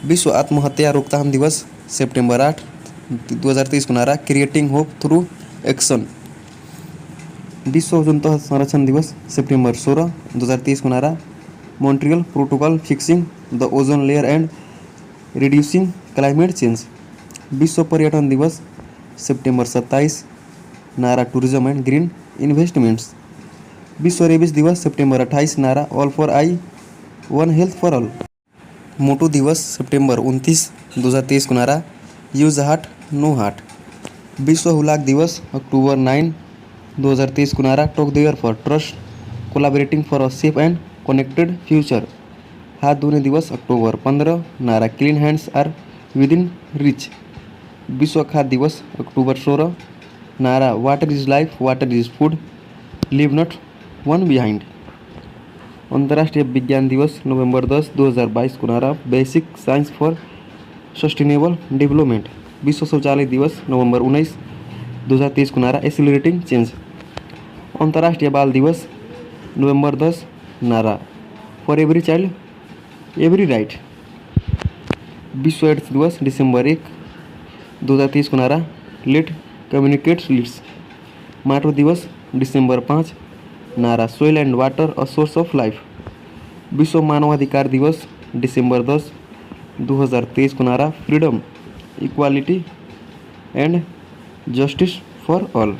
विश्व आत्महत्या रोकथाम दिवस सेप्टेम्बर 8 2023 को नारा क्रिएटिङ होप थ्रु एक्सन। विश्व ओजोन तह संरक्षण दिवस सेप्टेम्बर 16 2023 को नारा Montreal protocol fixing the ozone layer and reducing climate change. विश्व पर्यटन दिवस सेप्टेम्बर 27 नारा टुरिज्म एन्ड ग्रिन इन्भेस्टमेन्ट्स। विश्व रेबिस दिवस सेप्टेम्बर 28 नारा all for I one health for all. मोटो दिवस सेप्टेम्बर 29 2023 को नारा युज हार्ट नो हार्ट। विश्व हुलाक दिवस अक्टोबर 9 2023 को नारा together for trust collaborating for a safe and connected future. हात धुने दिवस अक्टोबर 15 नारा clean hands are within reach. विश्व खाद्य दिवस अक्टोबर 16 नारा water is life, water is food, leave not one behind. अन्तर्राष्ट्रिय विज्ञान दिवस नोभेम्बर 10 2022 को नारा basic science for sustainable development. विश्व शौचालय दिवस नोभेम्बर 19 2023 को नारा एक्सिलरेटिङ चेन्ज। अन्तर्राष्ट्रिय बाल दिवस नोभेम्बर 10 नारा for every child every right. विश्व एड्स दिवस डिसेम्बर 1 2023 को नारा लेट कम्युनिकेट्स लीड्स। माटो दिवस डिसेम्बर 5 नारा soil and water a source of life. विश्व मानवाधिकार दिवस डिसेम्बर 10 2023 को नारा freedom, equality and justice for all.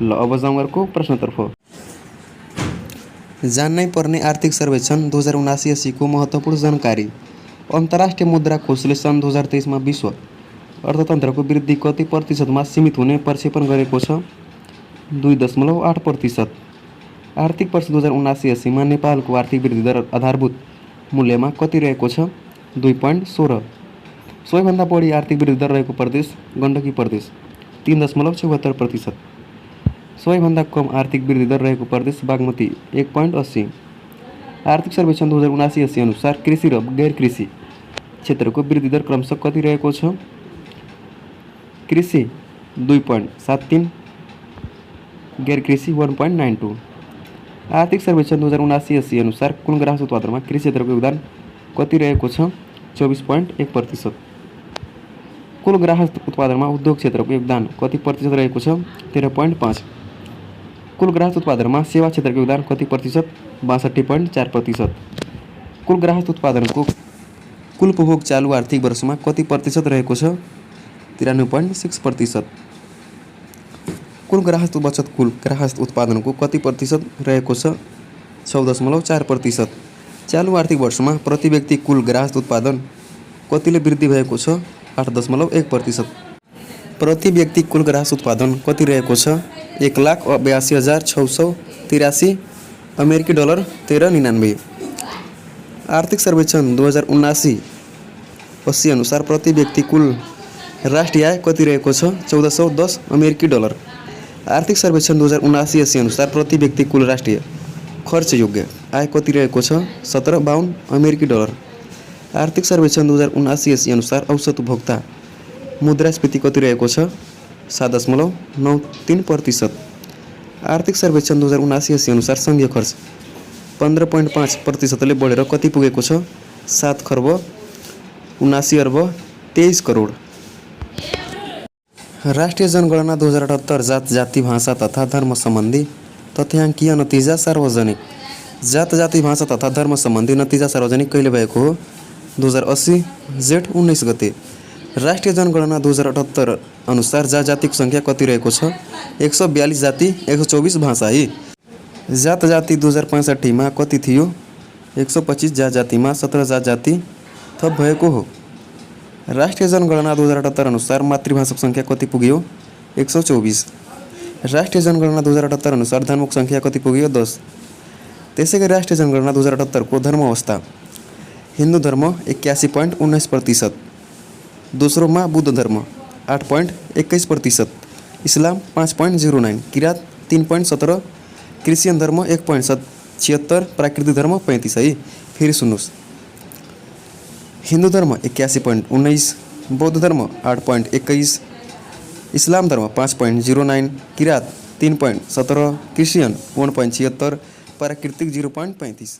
ल अब जाउँ अर्को प्रश्नतर्फ। जान्नै पर्ने आर्थिक सर्वेक्षण 2079 को महत्त्वपूर्ण जानकारी। अन्तर्राष्ट्रिय मुद्रा कोषले सन् 2023 मा विश्व अर्थतन्त्रको वृद्धि कति प्रतिशतमा सीमित हुने प्रक्षेपण गरेको छ? 2.8%। आर्थिक वर्ष 2079 मा नेपालको आर्थिक वृद्धि दर आधारभूत मूल्यमा कति रहेको छ? 2.16। सबैभन्दा बढी आर्थिक वृद्धि दर रहेको प्रदेश गण्डकी प्रदेश 3.74%। सबैभन्दा कम आर्थिक वृद्धि दर रहेको प्रदेश बागमती 1.80। आर्थिक सर्वेक्षण 2079 अनुसार कृषि र गैर कृषि क्षेत्रको वृद्धि दर क्रमशः कति रहेको छ? कृषि 2.73, गैर कृषि 1.92। आर्थिक सर्वेक्षण 2079 अनुसार कुल ग्राहक उत्पादनमा कृषि क्षेत्रको योगदान कति रहेको छ? 24.1%। कुल ग्राहक उत्पादनमा उद्योग क्षेत्रको योगदान कति प्रतिशत रहेको छ? 13.5। कुल ग्राहक उत्पादनमा सेवा क्षेत्रको योगदान कति प्रतिशत? 62.4%। कुल ग्राहक उत्पादनको कुल उपभोग चालू आर्थिक वर्षमा कति प्रतिशत रहेको छ? 93.6%। कुल ग्राहक बचत कुल ग्राहक उत्पादनको कति प्रतिशत रहेको छ? 6.4%। चालू आर्थिक वर्षमा प्रति व्यक्ति कुल ग्राहक उत्पादन कतिले वृद्धि भएको छ? 8.1%। प्रति व्यक्ति कुल ग्राहक उत्पादन कति रहेको छ? 1,82,683 अमेरिकी डलर 13.99। आर्थिक सर्वेक्षण 2079-80 अनुसार प्रति व्यक्ति कुल राष्ट्रिय आय कति रहेको छ? 1410 अमेरिकी डलर। आर्थिक सर्वेक्षण 2079-80 अनुसार प्रति व्यक्ति कुल राष्ट्रिय खर्च योग्य आय कति रहेको छ? 1752 अमेरिकी डलर। आर्थिक सर्वेक्षण 2079-80 अनुसार औसत उपभोक्ता मुद्रास्फीति कति रहेको छ? 7.93%। आर्थिक सर्वेक्षण 2079-80 अनुसार सङ्घीय खर्च 15.5%ले बढेर कति पुगेको छ? 7,79,23,00,00,000। राष्ट्रिय जनगणना 2078 जात जाति भाषा तथा धर्म सम्बन्धी तथ्याङ्कीय नतिजा सार्वजनिक। जात जाति भाषा तथा धर्म सम्बन्धी नतिजा सार्वजनिक कहिले भएको हो? 2080 जेठ 19 गते। राष्ट्रिय जनगणना 2078 अनुसार जात जातिको सङ्ख्या कति रहेको छ? 142 जाति 124 भाषा है। जात जाति 2065 कति थियो? 125 जात जातिमा 17 जात जाति थप भएको हो। राष्ट्रिय जनगणना 2078 अनुसार मातृभाषाको सङ्ख्या कति पुग्यो? 124। राष्ट्रिय जनगणना 2078 अनुसार धर्मको सङ्ख्या कति पुग्यो? 10। त्यसैगरी राष्ट्रिय जनगणना 2078 को धर्म अवस्था: हिन्दू धर्म 81.19%, दोस्रोमा बुद्ध धर्म 8.21%, इस्लाम 5.09, किरात 3.17, क्रिस्चियन धर्म 1.76, प्राकृतिक धर्म 35 है। फेरि सुन्नुहोस्, हिन्दू धर्म 81.19, बौद्ध धर्म 8.21, इस्लाम धर्म 5.09, किरात 3.17, क्रिस्चियन 1.76, प्राकृतिक 0.35।